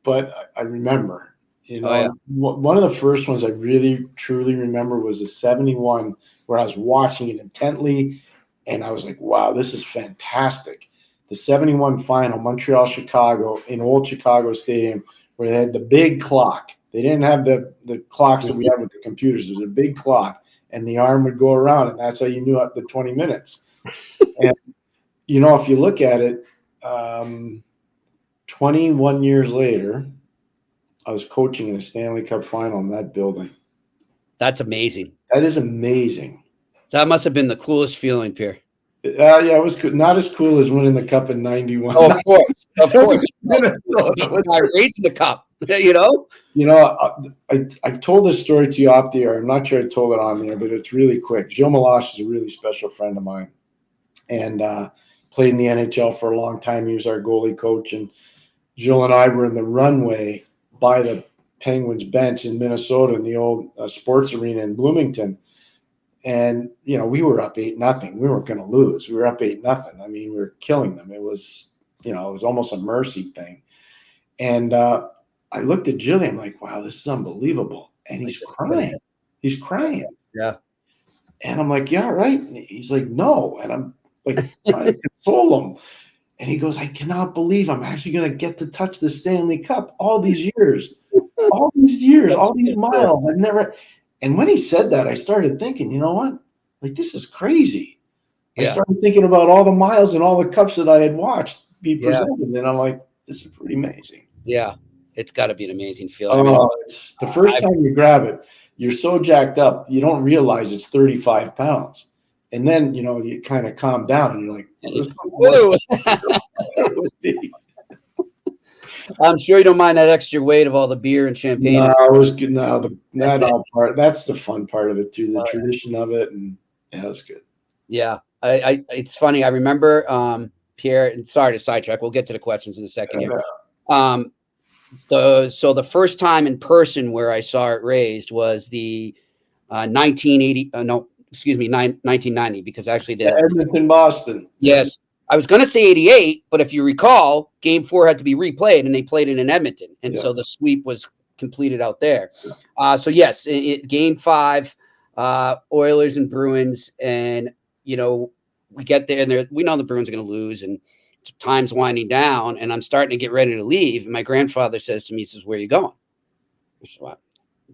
but I remember, one of the first ones I really truly remember was the 71, where I was watching it intently, and I was like, wow, this is fantastic. The 71 final, Montreal-Chicago, in old Chicago Stadium, where they had the big clock. They didn't have the clocks that we have with the computers. There was a big clock, and the arm would go around, and that's how you knew the 20 minutes. And, if you look at it, 21 years later, I was coaching in a Stanley Cup final in that building. That's amazing. That is amazing. That must have been the coolest feeling, Pierre. Yeah, it was not as cool as winning the cup in '91. Oh, of course. Of course. Minnesota. By raising the cup, you know? I've told this story to you off the air. I'm not sure I told it on there, but it's really quick. Joe Malash is a really special friend of mine and played in the NHL for a long time. He was our goalie coach. And Joe and I were in the runway by the Penguins bench in Minnesota in the old sports arena in Bloomington. And, we were up 8-0. We weren't going to lose. We were up 8-0. I mean, we were killing them. It was, it was almost a mercy thing. And I looked at Jillian, I'm like, wow, this is unbelievable. And he's crying. He's crying. Yeah. And I'm like, yeah, right. And he's like, no. And I'm like, trying to console him. And he goes, I cannot believe I'm actually going to get to touch the Stanley Cup all these years, all these miles. I've never. And when he said that, I started thinking, you know what? Like, this is crazy. Yeah. I started thinking about all the miles and all the cups that I had watched be presented. And I'm like, this is pretty amazing. Yeah. It's got to be an amazing feeling. It's the first time you grab it, you're so jacked up, you don't realize it's 35 pounds. And then, you kind of calm down and you're like, whoa. I'm sure you don't mind that extra weight of all the beer and champagne. No, it was good. No, that all part. That's the fun part of it too, the tradition of it, and yeah, it was good. Yeah, it's funny. I remember Pierre. And sorry to sidetrack. We'll get to the questions in a second here. The first time in person where I saw it raised was the 1990, because actually the Edmonton, Boston. Yes. I was going to say 88, but if you recall, Game 4 had to be replayed, and they played it in Edmonton. And so the sweep was completed out there. So, yes, Game 5, Oilers and Bruins. And, we get there, and we know the Bruins are going to lose, and time's winding down, and I'm starting to get ready to leave. And my grandfather says to me, he says, where are you going? I said, well,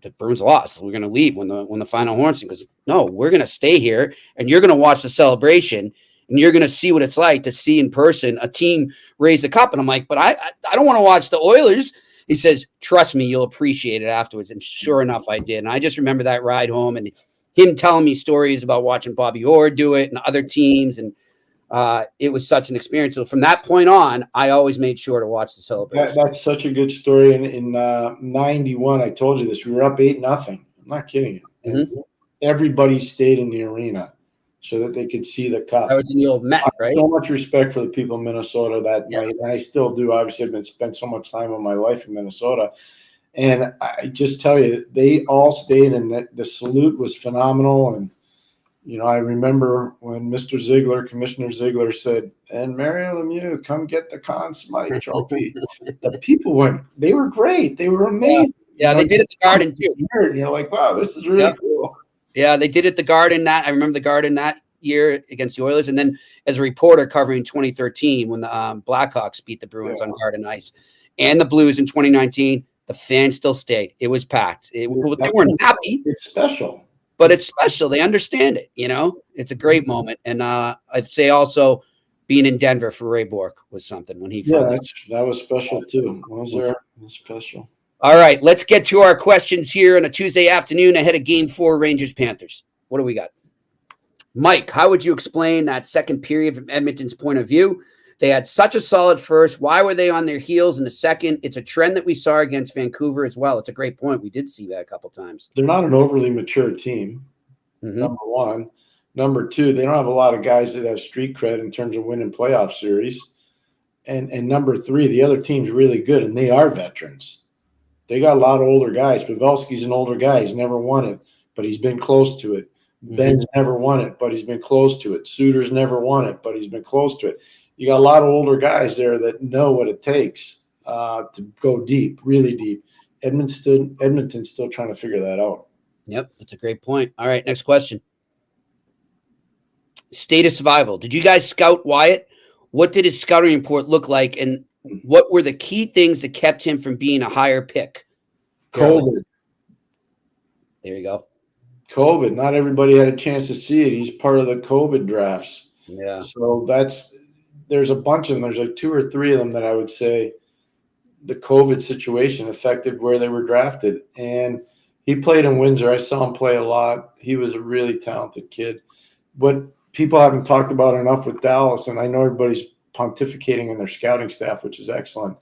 the Bruins lost. We're going to leave when the final horn sing. He goes, no, we're going to stay here, and you're going to watch the celebration. And you're going to see what it's like to see in person a team raise the cup. And I'm like, but I don't want to watch the Oilers. He says, trust me, you'll appreciate it afterwards. And sure enough, I did. And I just remember that ride home and him telling me stories about watching Bobby Orr do it and other teams. And it was such an experience. So from that point on, I always made sure to watch the celebration. That's such a good story. In 91, I told you this, we were up 8-0. I'm not kidding you. And everybody stayed in the arena so that they could see the cup. That was in the old Met, right? So much respect for the people in Minnesota that night, and I still do. Obviously, I've spent so much time of my life in Minnesota. And I just tell you, they all stayed, and the salute was phenomenal. And, I remember when Commissioner Ziegler said, and Mario Lemieux, come get the Conn Smythe trophy. The people they were great. They were amazing. Yeah, they did it at the Garden, too. And you're like, wow, this is really cool. Yeah, they did it at the Garden. I remember the Garden that year against the Oilers. And then as a reporter covering 2013 when the Blackhawks beat the Bruins on Garden Ice and the Blues in 2019, the fans still stayed. It was packed. They weren't happy. It's special. But it's special. They understand it, It's a great moment. And I'd say also being in Denver for Ray Bourque was something when he that was special too. Was there? It was special. All right, let's get to our questions here on a Tuesday afternoon ahead of Game 4, Rangers-Panthers. What do we got? Mike, how would you explain that second period from Edmonton's point of view? They had such a solid first. Why were they on their heels in the second? It's a trend that we saw against Vancouver as well. It's a great point. We did see that a couple times. They're not an overly mature team, number one. Number two, they don't have a lot of guys that have street cred in terms of winning playoff series. And number three, the other team's really good, and they are veterans. They got a lot of older guys. Pavelski's an older guy. He's never won it, but he's been close to it. Ben's never won it, but he's been close to it. Suter's never won it, but he's been close to it. You got a lot of older guys there that know what it takes to go deep, really deep. Edmonton's still trying to figure that out. Yep, that's a great point. All right, next question. State of survival. Did you guys scout Wyatt? What did his scouting report look like, and what were the key things that kept him from being a higher pick? COVID. There you go. COVID. Not everybody had a chance to see it. He's part of the COVID drafts. Yeah. So there's a bunch of them. There's like 2 or 3 of them that I would say, the COVID situation affected where they were drafted. And he played in Windsor. I saw him play a lot. He was a really talented kid. What people haven't talked about enough with Dallas, and I know everybody's pontificating on their scouting staff, which is excellent.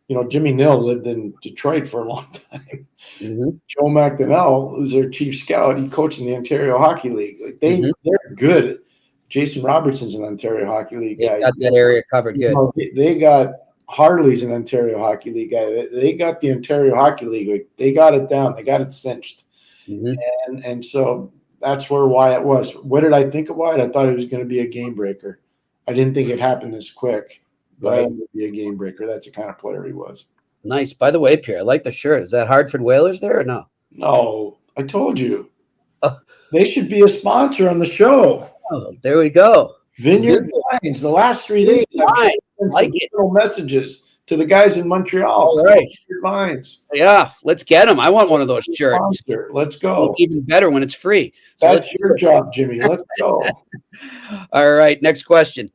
You know, Jimmy Nill lived in Detroit for a long time. Mm-hmm. Joe McDonnell, who's their chief scout, he coached in the Ontario Hockey League. Like they're good. Jason Robertson's an Ontario Hockey League guy. They got that area covered good. You know, they got Harley's an Ontario Hockey League guy. They got the Ontario Hockey League. Like, they got it down. They got it cinched. Mm-hmm. And so that's where Wyatt was. What did I think of Wyatt? I thought he was going to be a game breaker. I didn't think it happened this quick. But I would be a game breaker. That's the kind of player he was. Nice. By the way, Pierre, I like the shirt. Is that Hartford Whalers there or no? No, I told you. They should be a sponsor on the show. Oh, there we go. Vineyard Vines. The last 3 days, I've sent some little messages to the guys in Montreal. All right. Vineyard Vines. Yeah, let's get them. I want one of those shirts. Sponsor. Let's go. Even better when it's free. So That's your job, Jimmy. Let's go. All right, next question.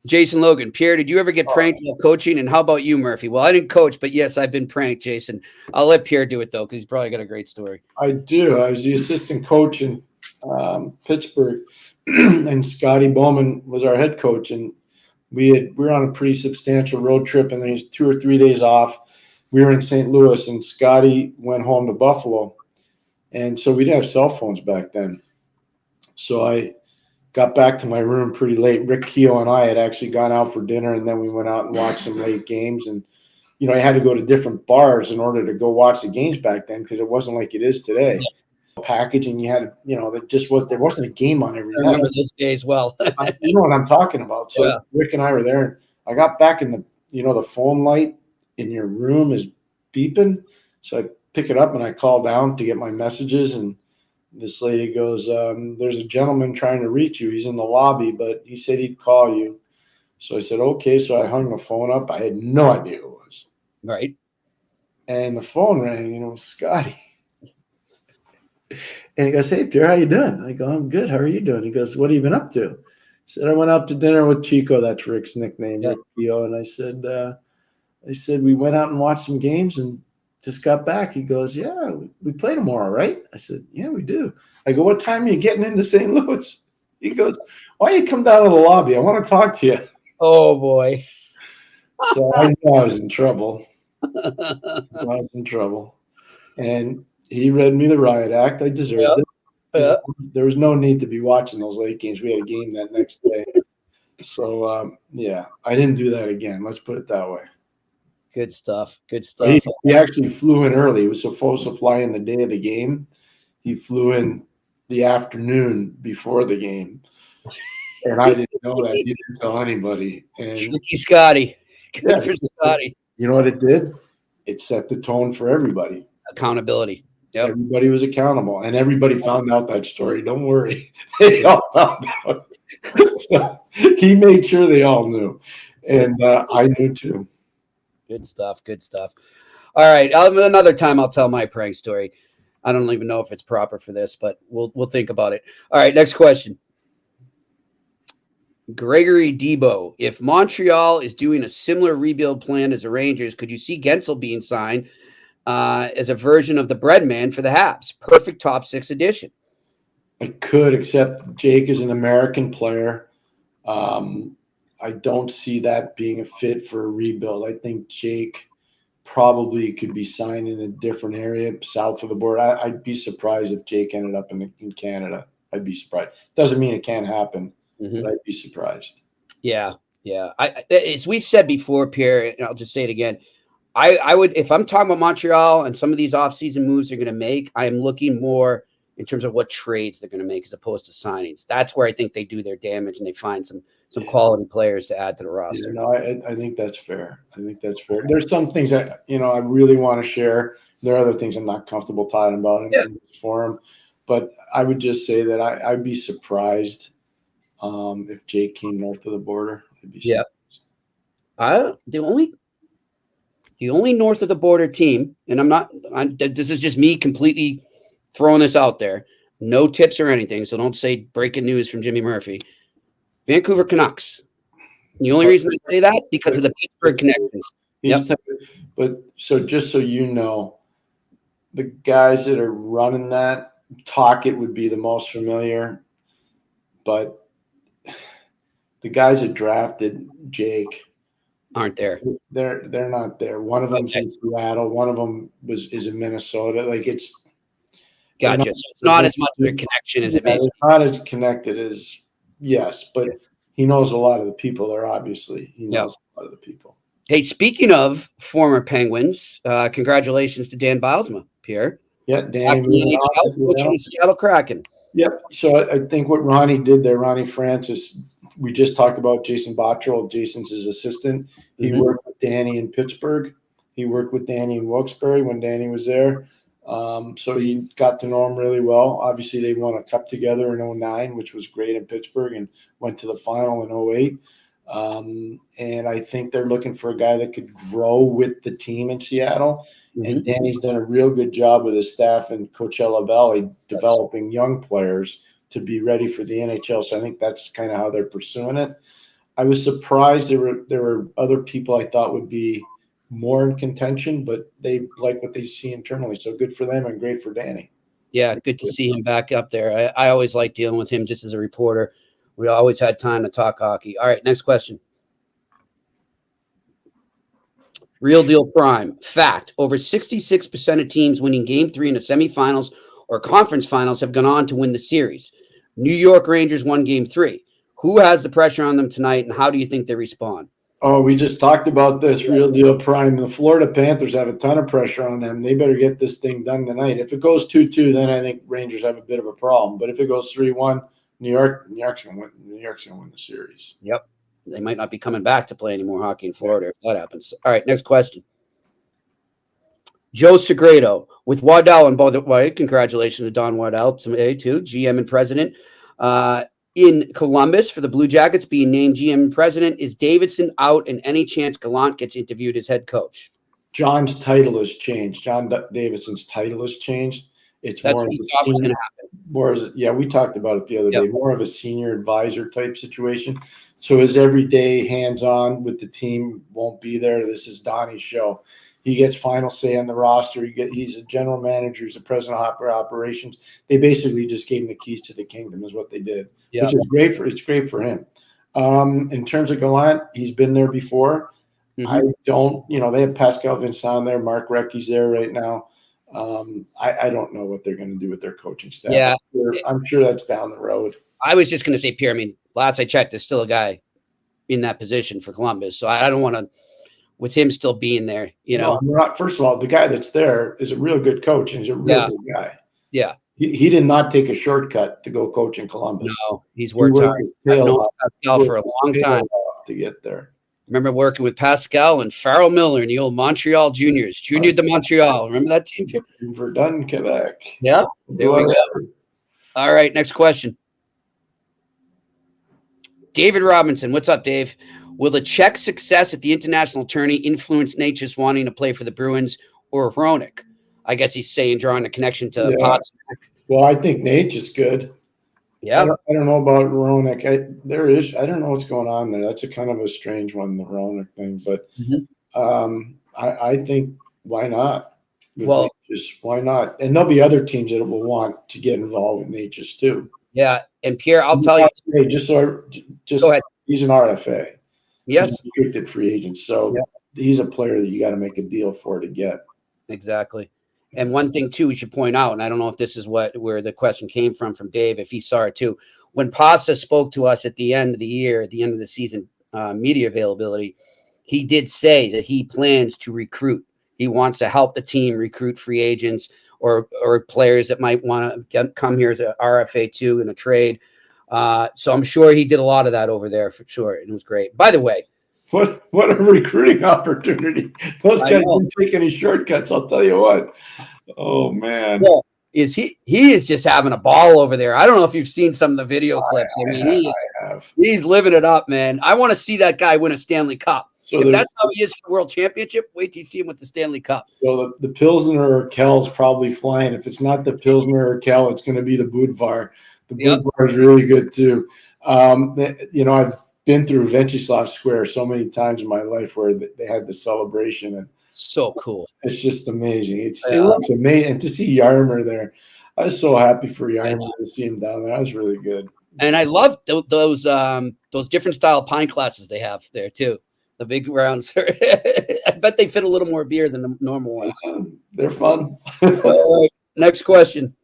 Jason Logan, Pierre, did you ever get pranked while coaching? And how about you, Murphy? Well, I didn't coach, but yes, I've been pranked, Jason. I'll let Pierre do it, though, because he's probably got a great story. I do. I was the assistant coach in Pittsburgh, and Scotty Bowman was our head coach. And we were on a pretty substantial road trip, and there's 2 or 3 days off. We were in St. Louis, and Scotty went home to Buffalo. And so we didn't have cell phones back then. So I got back to my room pretty late. Rick Keogh and I had actually gone out for dinner, and then we went out and watched some late games. And, you know, I had to go to different bars in order to go watch the games back then because it wasn't like it is today. Packaging, you had, you know, there wasn't a game on every night. I remember those days well. You know what I'm talking about. So yeah. Rick and I were there, and I got back in the phone light in your room is beeping. So I pick it up and I call down to get my messages, and this lady goes, there's a gentleman trying to reach you. He's in the lobby, but he said he'd call you. So I said, okay. So I hung the phone up. I had no idea who it was. Right. And the phone rang, you know, Scotty. And he goes, hey, Pierre, how you doing? I go, I'm good. How are you doing? He goes, what have you been up to? I said, I went out to dinner with Chico. That's Rick's nickname, Rick Keogh. And I said, we went out and watched some games and just got back. He goes, yeah, we play tomorrow, right? I said, yeah, we do. I go, what time are you getting into St. Louis? He goes, why don't you come down to the lobby? I want to talk to you. Oh, boy. So I knew I was in trouble. And he read me the riot act. I deserved it. Yeah. There was no need to be watching those late games. We had a game that next day. So, I didn't do that again. Let's put it that way. Good stuff. Good stuff. He actually flew in early. He was supposed to fly in the day of the game. He flew in the afternoon before the game. And I didn't know that. He didn't tell anybody. And Tricky Scotty. Good for Scotty. You know what it did? It set the tone for everybody. Accountability. Yep. Everybody was accountable, and everybody found out that story. Don't worry. They all found out. So he made sure they all knew. And I knew too. Good stuff. Good stuff. All right. Another time I'll tell my prank story. I don't even know if it's proper for this, but we'll think about it. All right. Next question. Gregory Debo. If Montreal is doing a similar rebuild plan as the Rangers, could you see Gensel being signed as a version of the Breadman for the Habs? Perfect top 6 edition. I could, except Jake is an American player. I don't see that being a fit for a rebuild. I think Jake probably could be signed in a different area south of the border. I'd be surprised if Jake ended up in Canada. I'd be surprised. Doesn't mean it can't happen, but I'd be surprised. Yeah. As we've said before, Pierre, and I'll just say it again, I would, if I'm talking about Montreal and some of these offseason moves they're going to make, I'm looking more in terms of what trades they're going to make as opposed to signings. That's where I think they do their damage and they find some quality players to add to the roster. I think that's fair. There's some things that, I really want to share. There are other things I'm not comfortable talking about in this forum. But I would just say that I'd be surprised if Jake came north of the border. I'd be surprised. The only north of the border team, and this is just me completely throwing this out there, no tips or anything, so don't say breaking news from Jimmy Murphy. Vancouver Canucks. The only reason I say that, because of the Pittsburgh connections. But so just so you know, the guys that are running that, Tocchet would be the most familiar, but the guys that drafted Jake aren't there. They're not there. One of them's in Seattle. One of them is in Minnesota. Like it's gotcha. So it's not as much of a connection as it may seem. It's not as connected as but he knows a lot of the people there. Obviously, he knows a lot of the people. Hey, speaking of former Penguins, congratulations to Dan Bilesma, Pierre. Yeah, Dan, coaching the Seattle Kraken. Yep. So I think what Ronnie did there, Ronnie Francis, we just talked about Jason Bottrell. Jason's his assistant. He worked with Danny in Pittsburgh. He worked with Danny in Wilkes-Barre when Danny was there. So he got to know him really well. Obviously, they won a cup together in 2009, which was great in Pittsburgh, and went to the final in 2008. And I think they're looking for a guy that could grow with the team in Seattle. And Danny's done a real good job with his staff in Coachella Valley, developing young players to be ready for the NHL. So I think that's kind of how they're pursuing it. I was surprised there were other people I thought would be more in contention, but they like what they see internally. So good for them and great for Danny. Yeah, good to see him back up there. I always like dealing with him just as a reporter. We always had time to talk hockey. All right, next question. Real Deal Prime. Fact, over 66% of teams winning Game 3 in the semifinals or conference finals have gone on to win the series. New York Rangers won Game 3. Who has the pressure on them tonight, and how do you think they respond? Oh, we just talked about this. Real Deal Prime. The Florida Panthers have a ton of pressure on them. They better get this thing done tonight. If it goes 2-2, then I think Rangers have a bit of a problem. But if it goes 3-1, New York's gonna win. New York's gonna win the series. Yep. They might not be coming back to play any more hockey in Florida if that happens. All right, next question. Joe Segredo with Waddell, and by the way, congratulations to Don Waddell today too, GM and president in Columbus for the Blue Jackets, being named GM and president. Is Davidson out, and any chance Gallant gets interviewed as head coach? John's title has changed. John Davidson's title has changed. It's That's more what of you a thought was senior, going to happen. more as we talked about it the other day. More of a senior advisor type situation. So his everyday hands-on with the team won't be there. This is Donnie's show. He gets final say on the roster. He's a general manager. He's a president of operations. They basically just gave him the keys to the kingdom, is what they did, which is great for him. In terms of Gallant, he's been there before. I don't, they have Pascal Vincent there. Mark Recchi's there right now. I don't know what they're going to do with their coaching staff. Yeah, I'm sure that's down the road. I was just going to say, Pierre. I mean, last I checked, there's still a guy in that position for Columbus, so I don't want to. With him still being there, No, first of all, the guy that's there is a real good coach, and he's a real good guy. Yeah. He did not take a shortcut to go coach in Columbus. No, he's worked hard. I've known Pascal for a long time to get there. Remember working with Pascal and Farrell Miller and the old Montreal Juniors, Junior de Montreal. Remember that team? Verdun, Quebec. Yeah, there we go. All right, next question. David Robinson. What's up, Dave? Will the Czech success at the international tourney influence Nature's wanting to play for the Bruins or Hronek? I guess he's saying, drawing a connection to Potsdam. Well, I think Nate is good. Yeah. I don't know about Hronek. I don't know what's going on there. That's a kind of a strange one, the Hronek thing. But I think why not? Well, why not? And there'll be other teams that will want to get involved with Nature's too. Yeah. And Pierre, I'll tell you. Hey, just go ahead. He's an RFA. Yes. He's a restricted free agent. So he's a player that you got to make a deal for to get. Exactly. And one thing, too, we should point out, and I don't know if this is where the question came from Dave, if he saw it, too. When Pasta spoke to us at the end of the year, at the end of the season, media availability, he did say that he plans to recruit. He wants to help the team recruit free agents or players that might want to come here as an RFA, too, in a trade. So I'm sure he did a lot of that over there for sure. And it was great. By the way, what a recruiting opportunity. Those guys didn't take any shortcuts. I'll tell you what. Oh man. Well, he is just having a ball over there. I don't know if you've seen some of the video clips. I mean, he's living it up, man. I want to see that guy win a Stanley Cup. So if that's how he is for the World Championship, wait till you see him with the Stanley Cup. So the Pilsner or Kel is probably flying. If it's not the Pilsner or Kel, it's going to be the Budvar. The Budvar is really good too. I've been through Venceslav Square so many times in my life where they had the celebration, and So cool. it's just amazing. It looks amazing. And to see Yarmer there, I was so happy for Yarmer to see him down there. That was really good. And I love those different style pint glasses they have there too. The big rounds. I bet they fit a little more beer than the normal ones. They're fun. All right, next question.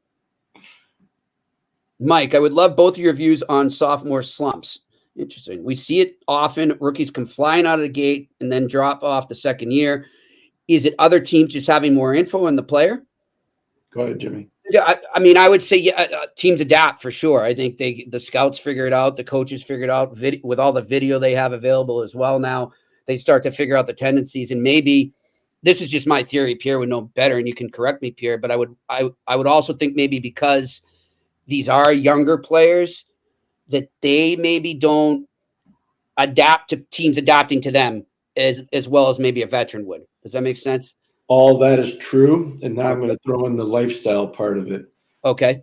Mike, I would love both of your views on sophomore slumps. Interesting. We see it often. Rookies come flying out of the gate and then drop off the second year. Is it other teams just having more info on the player? Go ahead, Jimmy. Yeah, I mean, I would say teams adapt for sure. I think the scouts figure it out. The coaches figure it out with all the video they have available as well now. They start to figure out the tendencies, and maybe this is just my theory. Pierre would know better, and you can correct me, Pierre. But I would also think maybe because these are younger players that they maybe don't adapt to teams adapting to them as well as maybe a veteran would. Does that make sense? All that is true, and now I'm going to throw in the lifestyle part of it. Okay.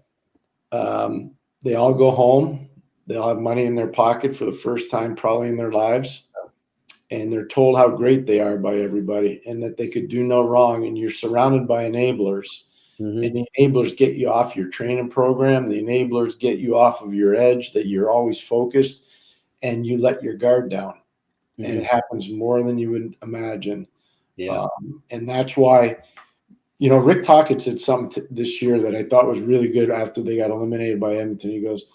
They all go home. They'll have money in their pocket for the first time probably in their lives. And they're told how great they are by everybody and that they could do no wrong. And you're surrounded by enablers. Mm-hmm. And the enablers get you off your training program. The enablers get you off of your edge, that you're always focused, and you let your guard down. Mm-hmm. And it happens more than you would imagine. Yeah. And that's why, Rick Tocchet said something this year that I thought was really good after they got eliminated by Edmonton. He goes,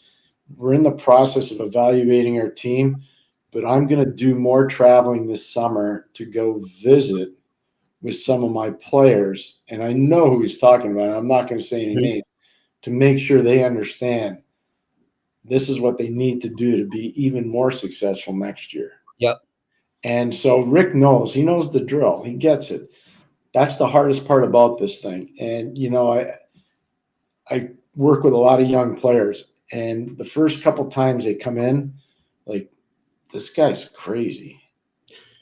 we're in the process of evaluating our team, but I'm going to do more traveling this summer to go visit with some of my players. And I know who he's talking about. I'm not going to say any names, to make sure they understand this is what they need to do to be even more successful next year. Yep. And so Rick knows. He knows the drill. He gets it. That's the hardest part about this thing. And, I work with a lot of young players, and the first couple times they come in, like, this guy's crazy.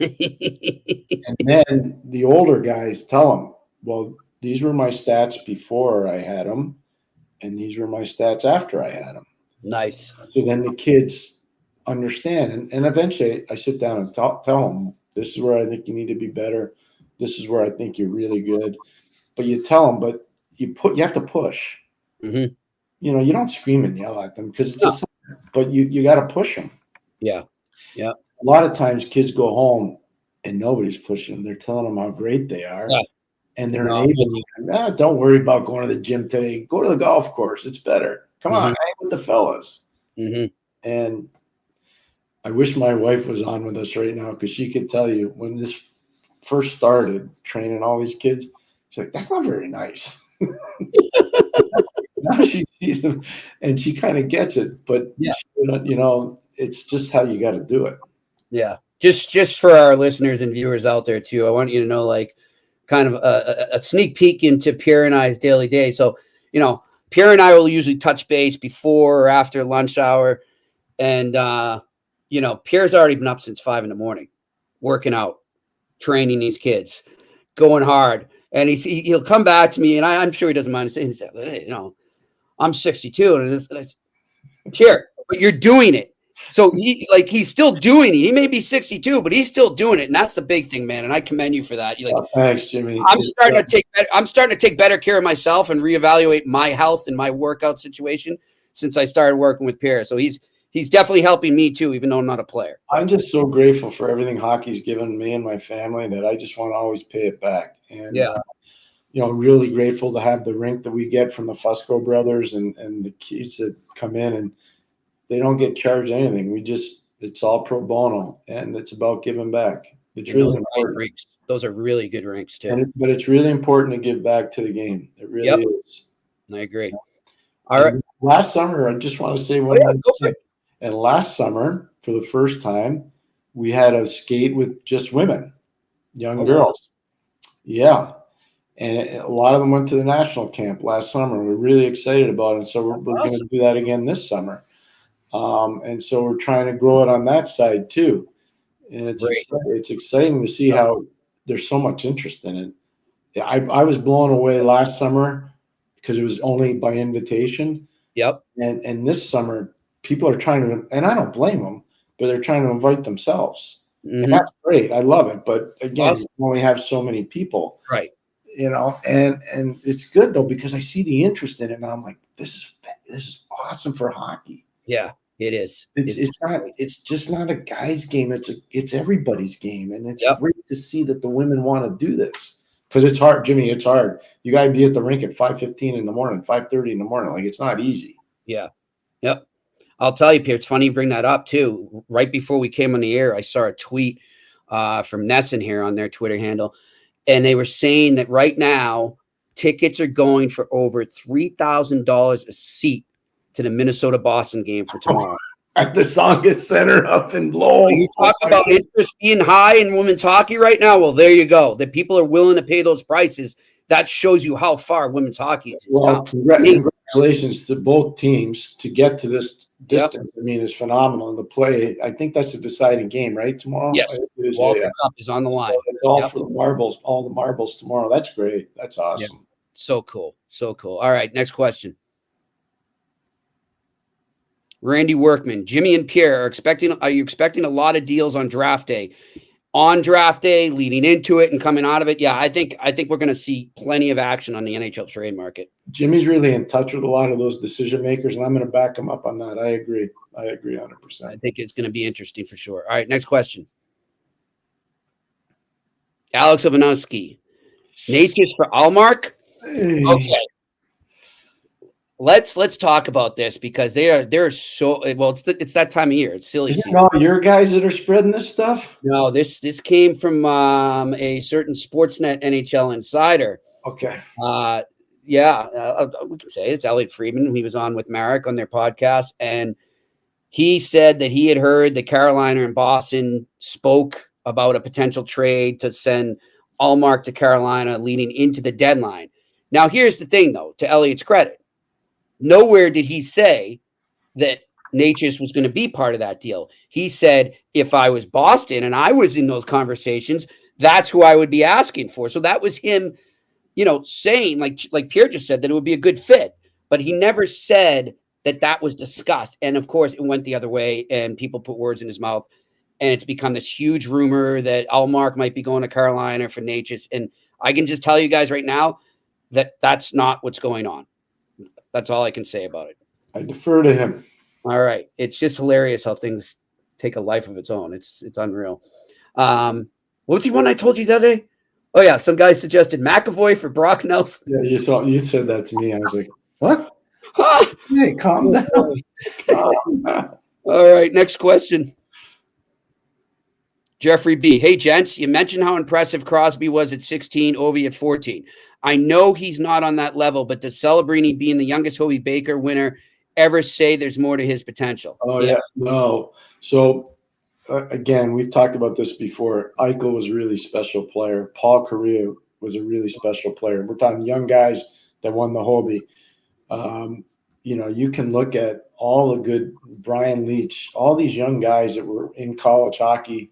And then the older guys tell them, well, these were my stats before I had them, and these were my stats after I had them. Nice. So then the kids understand. And eventually I sit down and tell them, this is where I think you need to be better. This is where I think you're really good. But you tell them, but you have to push. Mm-hmm. You don't scream and yell at them because it's but you got to push them. Yeah. Yeah. A lot of times kids go home and nobody's pushing them. They're telling them how great they are. Yeah. And they're enabling them. Don't worry about going to the gym today. Go to the golf course. It's better. Come on, hang with the fellas. Mm-hmm. And I wish my wife was on with us right now because she could tell you when this first started training all these kids, she's like, that's not very nice. Now she sees them and she kind of gets it, but it's just how you got to do it. Yeah. Just for our listeners and viewers out there too, I want you to know, like, kind of a sneak peek into Pierre and I's daily day. So, Pierre and I will usually touch base before or after lunch hour. And, Pierre's already been up since 5 a.m, working out, training these kids, going hard. And he'll come back to me, and I'm sure he doesn't mind saying, hey, I'm 62. And it's Pierre, but you're doing it. So he's still doing it. He may be 62, but he's still doing it. And that's the big thing, man. And I commend you for that. Thanks, Jimmy. I'm starting to take better care of myself and reevaluate my health and my workout situation since I started working with Pierre. So he's definitely helping me too, even though I'm not a player. I'm just so grateful for everything hockey's given me and my family that I just want to always pay it back. And, really grateful to have the rink that we get from the Fusco brothers and the kids that come in, and they don't get charged anything. It's all pro bono, and it's about giving back. It's really important. Those are really good rinks too. But it's really important to give back to the game. It really is. I agree. All right. Last summer, I just want to say one more thing. And last summer, for the first time, we had a skate with just women, young girls. Yeah. And a lot of them went to the national camp last summer. We're really excited about it. So we're going to do that again this summer. And so we're trying to grow it on that side too. And it's exciting to see how there's so much interest in it. I was blown away last summer because it was only by invitation. Yep. And this summer, people are trying to, and I don't blame them. but they're trying to invite themselves. Mhm. And that's great. I love it. But again, Awesome. you only have so many people. Right. And it's good though, because I see the interest in it and I'm like, this is awesome for hockey. Yeah, it is. It's just not a guy's game. It's everybody's game. And it's Yep. great to see that the women want to do this. Because it's hard, Jimmy. It's hard. You got to be at the rink at 5:15 in the morning, 5:30 in the morning. Like, it's not easy. Yeah. Yep. I'll tell you, Pierre, it's funny you bring that up too. Right before we came on the air, I saw a tweet from Nesson here on their Twitter handle. And they were saying that right now, tickets are going for over $3,000 a seat to the Minnesota-Boston game for tomorrow. At the Songa Center up in Lowell. You talk about interest being high in women's hockey right now. Well, there you go. That people are willing to pay those prices. That shows you how far women's hockey is. Well, congratulations to both teams to get to this distance. Yep. I mean, it's phenomenal. And the play, I think that's a deciding game, right? Tomorrow? Yes. Walter Cup is on the line. So it's all for the marbles, all the marbles tomorrow. That's great. That's awesome. Yep. So cool. So cool. All right. Next question. Randy Workman, Jimmy and Pierre are you expecting a lot of deals on draft day? On draft day, leading into it and coming out of it? Yeah, I think we're going to see plenty of action on the NHL trade market. Jimmy's really in touch with a lot of those decision makers, and I'm going to back him up on that. I agree 100%. I think it's going to be interesting for sure. All right, next question. Alex Ivanovsky, Natchez for Allmark? Okay. Let's talk about this because they're so well. It's that time of year. It's silly season. All your guys that are spreading this stuff? No, this came from a certain Sportsnet NHL insider. Okay. We can say it's Elliot Friedman. He was on with Marek on their podcast, and he said that he had heard that Carolina and Boston spoke about a potential trade to send Allmark to Carolina leading into the deadline. Now, here's the thing, though, to Elliot's credit. Nowhere did he say that Natchez was going to be part of that deal. He said, if I was Boston and I was in those conversations, that's who I would be asking for. So that was him, saying, like Pierre just said, that it would be a good fit. But he never said that was discussed. And, of course, it went the other way, and people put words in his mouth. And it's become this huge rumor that Allmark might be going to Carolina for Natchez. And I can just tell you guys right now that that's not what's going on. That's all I can say about it. I defer to him. All right. It's just hilarious how things take a life of its own. It's unreal. What's the one I told you the other day? Oh, yeah. Some guy suggested McAvoy for Brock Nelson. Yeah, you said that to me. I was like, what? Hey, calm down. All right. Next question. Jeffrey B. Hey, gents, you mentioned how impressive Crosby was at 16, Ovi at 14. I know he's not on that level, but does Celebrini, being the youngest Hobey Baker winner, ever say there's more to his potential? Oh, yes. No. So, again, we've talked about this before. Eichel was a really special player. Paul Correa was a really special player. We're talking young guys that won the Hobey. You can look at all the good Brian Leach, all these young guys that were in college hockey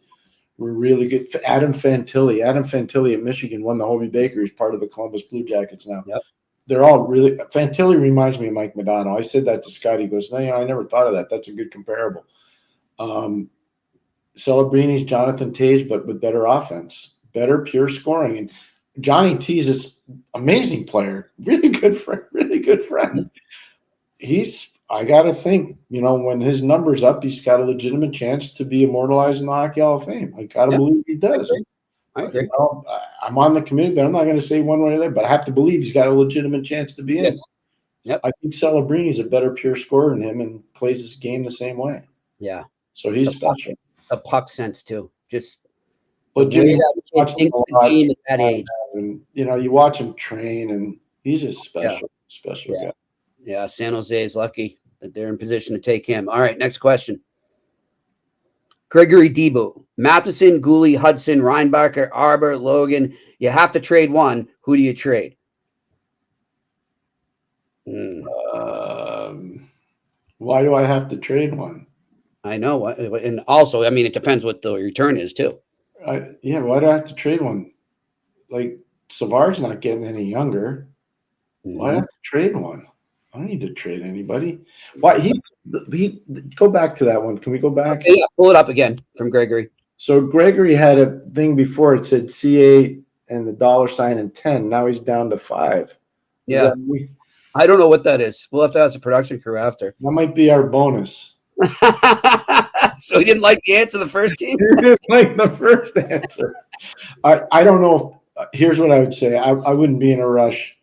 were really good. Adam Fantilli at Michigan won the Hobey Baker. He's part of the Columbus Blue Jackets now. Yep. They're all really – Fantilli reminds me of Mike Modano. I said that to Scott. He goes, no, I never thought of that. That's a good comparable. Celebrini's Jonathan Tage, but with better offense, better pure scoring. And Johnny T's is amazing player, really good friend. I got to think, when his number's up, he's got a legitimate chance to be immortalized in the Hockey Hall of Fame. I got to believe he does. I agree. I'm on the committee, but I'm not going to say one way or the other, but I have to believe he's got a legitimate chance to be in. Yes. Yep. I think Celebrini's a better pure scorer than him and plays his game the same way. Yeah. So he's special. A puck sense, too. Just Jimmy, at that age. And, you watch him train, and he's just special guy. Yeah, San Jose is lucky that they're in position to take him. All right, next question. Gregory Debo, Matheson, Gooley, Hudson, Reinbacher, Arbor, Logan. You have to trade one. Who do you trade? Why do I have to trade one? I know. And also, it depends what the return is, too. Why do I have to trade one? Like, Savard's not getting any younger. Mm-hmm. Why do I have to trade one? I don't need to trade anybody. Why he go back to that one? Can we go back? Okay, yeah, pull it up again from Gregory. So Gregory had a thing before. It said CA and the $ and 10. Now he's down to 5. Yeah. I don't know what that is. We'll have to ask the production crew after. That might be our bonus. So he didn't like the answer the first team? He didn't like the first answer. I don't know. Here's what I would say. I wouldn't be in a rush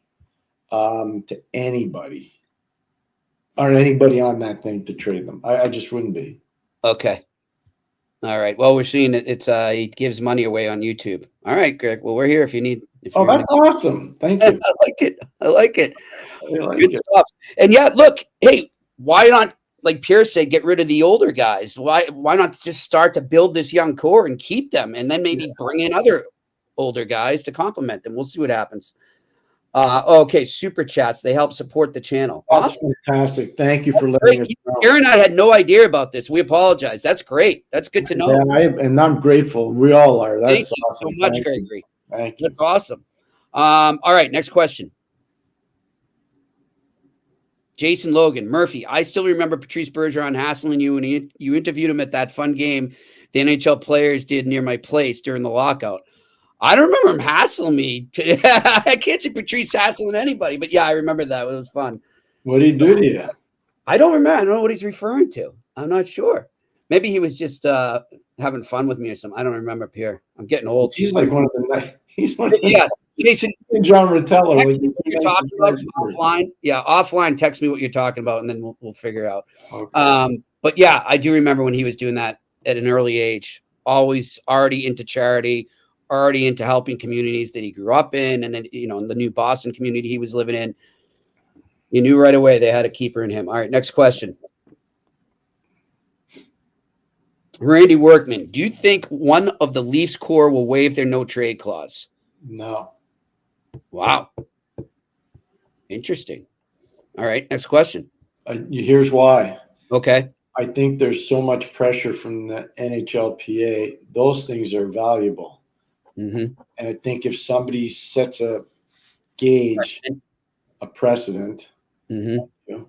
to anybody or anybody on that thing to trade them. I just wouldn't be. Okay. All right. Well, we're seeing it. He gives money away on YouTube. All right, Greg. Well, we're here if you need. That's awesome. Thank you. I like it. Good stuff. And yeah, look, hey, why not, like Pierre said, get rid of the older guys? Why not just start to build this young core and keep them, and then maybe bring in other older guys to complement them? We'll see what happens. Okay, super chats. They help support the channel. That's fantastic. Thank you for letting us know. Aaron and I had no idea about this. We apologize. That's great. That's good to know. Yeah, and I'm grateful. We all are. That's Thank awesome. you so much, Gregory. Thank you. That's awesome. All right, next question. Jason Logan, Murphy. I still remember Patrice Bergeron hassling you when you interviewed him at that fun game the NHL players did near my place during the lockout. I don't remember him hassling me. I can't say Patrice hassling anybody, but yeah, I remember that. It was fun. What did he do to you? I don't remember. I don't know what he's referring to. I'm not sure. Maybe he was just having fun with me or something. I don't remember, Pierre. I'm getting old. He's like one of the. He's one of the. Yeah, Jason. John Rotella. Text me what you're talking about offline. Yeah, offline. Text me what you're talking about, and then we'll figure out. Okay. But yeah, I do remember when he was doing that at an early age. Always already into charity, already into helping communities that he grew up in, and then in the new Boston community he was living in. You knew right away they had a keeper in him. All right, next question. Randy Workman, do you think one of the Leafs core will waive their no trade clause? No. Wow. Interesting. All right, next question. Here's why. Okay. I think there's so much pressure from the NHLPA. Those things are valuable. Mm-hmm. And I think if somebody sets a gauge, a precedent. Mm-hmm.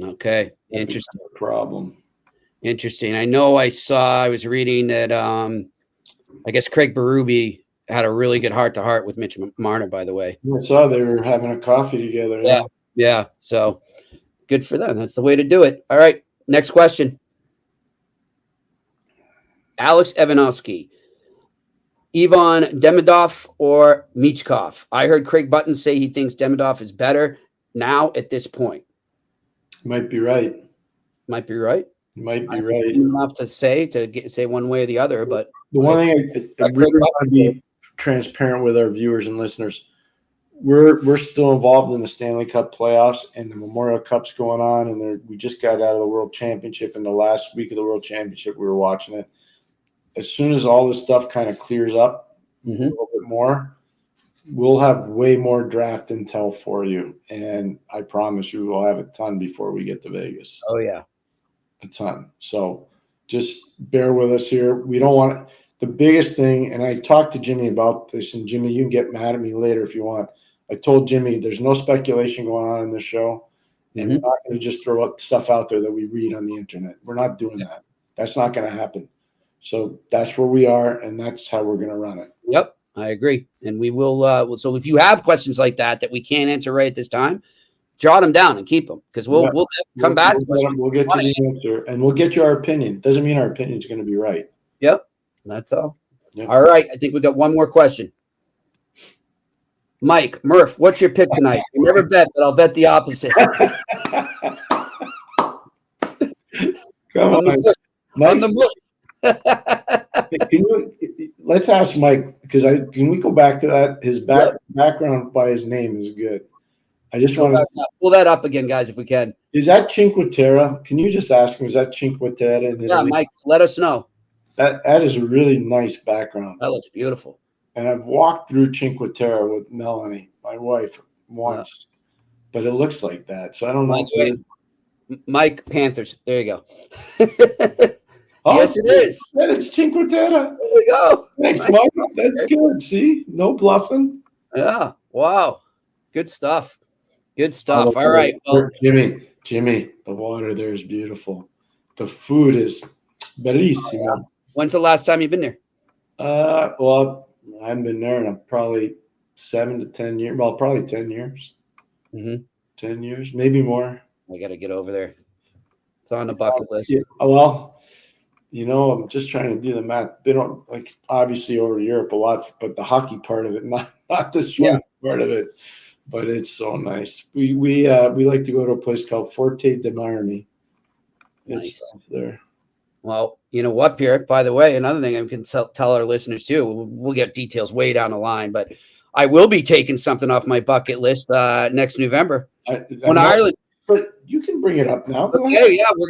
Okay. Interesting. Problem. Interesting. I know I was reading that I guess Craig Berube had a really good heart-to-heart with Mitch Marner, by the way. I saw they were having a coffee together. Yeah. So good for them. That's the way to do it. All right. Next question. Alex Evanowski. Ivan Demidov or Michkov? I heard Craig Button say he thinks Demidov is better now at this point. Might be right. Might be right. Might be right. Enough to say one way or the other, but the one thing I really want to be transparent with our viewers and listeners, we're still involved in the Stanley Cup playoffs and the Memorial Cup's going on, and we just got out of the World Championship. In the last week of the World Championship, we were watching it. As soon as all this stuff kind of clears up a little bit more, we'll have way more draft intel for you, and I promise you we'll have a ton before we get to Vegas. Oh yeah. A ton. So just bear with us here. We don't want the biggest thing, and I talked to Jimmy about this, and Jimmy, you can get mad at me later if you want. I told Jimmy there's no speculation going on in this show, and we're not going to just throw up stuff out there that we read on the internet. We're not doing that. That's not going to happen. So that's where we are, and that's how we're going to run it. Yep, I agree. And we will. So if you have questions like that we can't answer right at this time, jot them down and keep them, because we'll come back. We'll get to the answer, and we'll get you our opinion. Doesn't mean our opinion is going to be right. Yep, that's all. Yep. All right, I think we got one more question. Mike Murph, what's your pick tonight? You never bet, but I'll bet the opposite. Come on, Mike. Let's ask Mike, because can we go back to that? His background by his name is good. I just want to pull that up again, guys, if we can. Is that Cinque Terre? Can you just ask him? Is that Cinque Terre? Yeah, Mike, let us know. That is a really nice background. That looks beautiful. And I've walked through Cinque Terre with Melanie, my wife, once, but it looks like that. So I don't know. Mike Panthers. There you go. Oh, yes, it is. It's Cinque Terre. There we go. Thanks, nice. Mike. That's good. See, no bluffing. Yeah. Wow. Good stuff. Good stuff. All right. Well, Jimmy, the water there is beautiful. The food is bellissimo. When's the last time you've been there? Well, I haven't been there in probably 7 to 10 years. Well, probably 10 years. 10 years, maybe more. I got to get over there. It's on the bucket list. Yeah, well, I'm just trying to do the math. They don't obviously over Europe a lot, but the hockey part of it, not the swimming part of it. But it's so nice. We like to go to a place called Forte de Marmi. It's there. Well, you know what, Pierre? By the way, another thing I can tell our listeners too. We'll get details way down the line, but I will be taking something off my bucket list next November. Ireland. But you can bring it up now. Okay, yeah, we're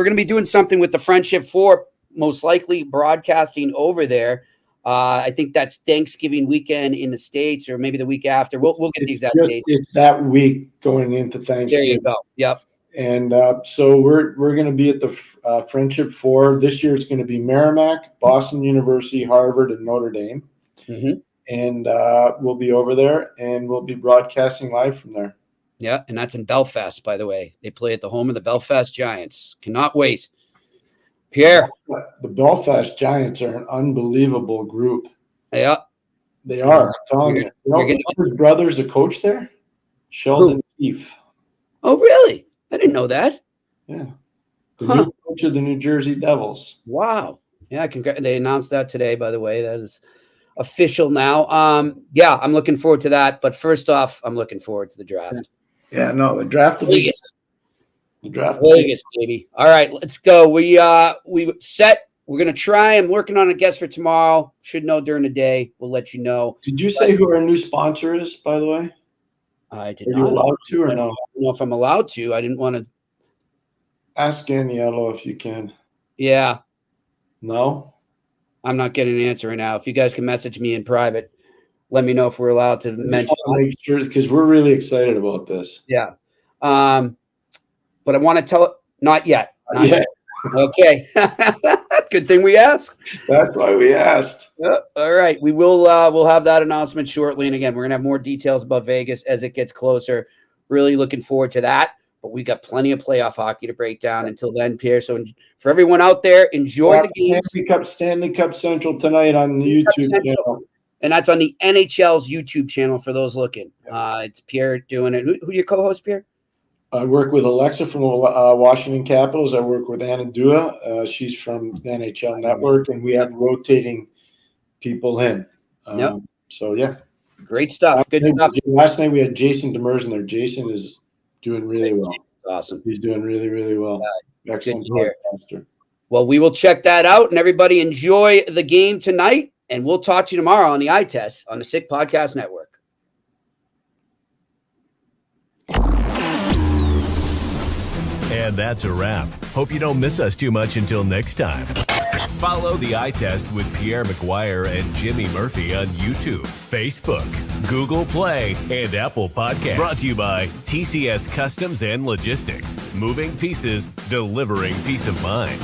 gonna be doing something with the Friendship 4, most likely broadcasting over there. I think that's Thanksgiving weekend in the States, or maybe the week after. We'll get the exact dates. It's that week going into Thanksgiving. There you go. Yep. And so we're going to be at the Friendship 4. This year it's going to be Merrimack, Boston University, Harvard, and Notre Dame. And we'll be over there, and we'll be broadcasting live from there. Yeah, and that's in Belfast, by the way. They play at the home of the Belfast Giants. Cannot wait. Pierre. The Belfast Giants are an unbelievable group. Yeah. They are. I'm telling you. His brother's a coach there? Sheldon Keefe. Oh, really? I didn't know that. Yeah. The new coach of the New Jersey Devils. Wow. Yeah, they announced that today, by the way. That is official now. Yeah, I'm looking forward to that. But first off, I'm looking forward to the draft. Yeah, no, the draft will be Vegas, baby. All right, let's go. We set. We're gonna try. I'm working on a guest for tomorrow. Should know during the day. We'll let you know. Did you say who our new sponsor is, by the way? I did not. Are you allowed to or no? I don't know if I'm allowed to. I didn't want to. Ask Aniello if you can. Yeah. No? I'm not getting an answer right now. If you guys can message me in private, let me know if we're allowed to mention. Make sure, because we're really excited about this. Yeah. But I want to tell it. Not yet. Not yet. Okay. Good thing we asked. That's why we asked. All right. We will we'll have that announcement shortly. And again, we're gonna have more details about Vegas as it gets closer. Really looking forward to that. But we got plenty of playoff hockey to break down until then, Pierre. So for everyone out there, enjoy the game. Stanley Cup Central tonight on the YouTube channel. And that's on the NHL's YouTube channel for those looking. It's Pierre doing it. Who your co-host, Pierre? I work with Alexa from the Washington Capitals. I work with Anna Dua. She's from the NHL Network, and we have rotating people in. So, yeah. Great stuff. Good stuff. Last night we had Jason Demers in there. Jason is doing really well. Awesome. He's doing really, really well. Excellent broadcaster. Well, we will check that out, and everybody enjoy the game tonight, and we'll talk to you tomorrow on the eye test on the Sick Podcast Network. And that's a wrap. Hope you don't miss us too much until next time. Follow the eye test with Pierre McGuire and Jimmy Murphy on YouTube, Facebook, Google Play, and Apple Podcasts. Brought to you by TCS Customs and Logistics. Moving pieces, delivering peace of mind.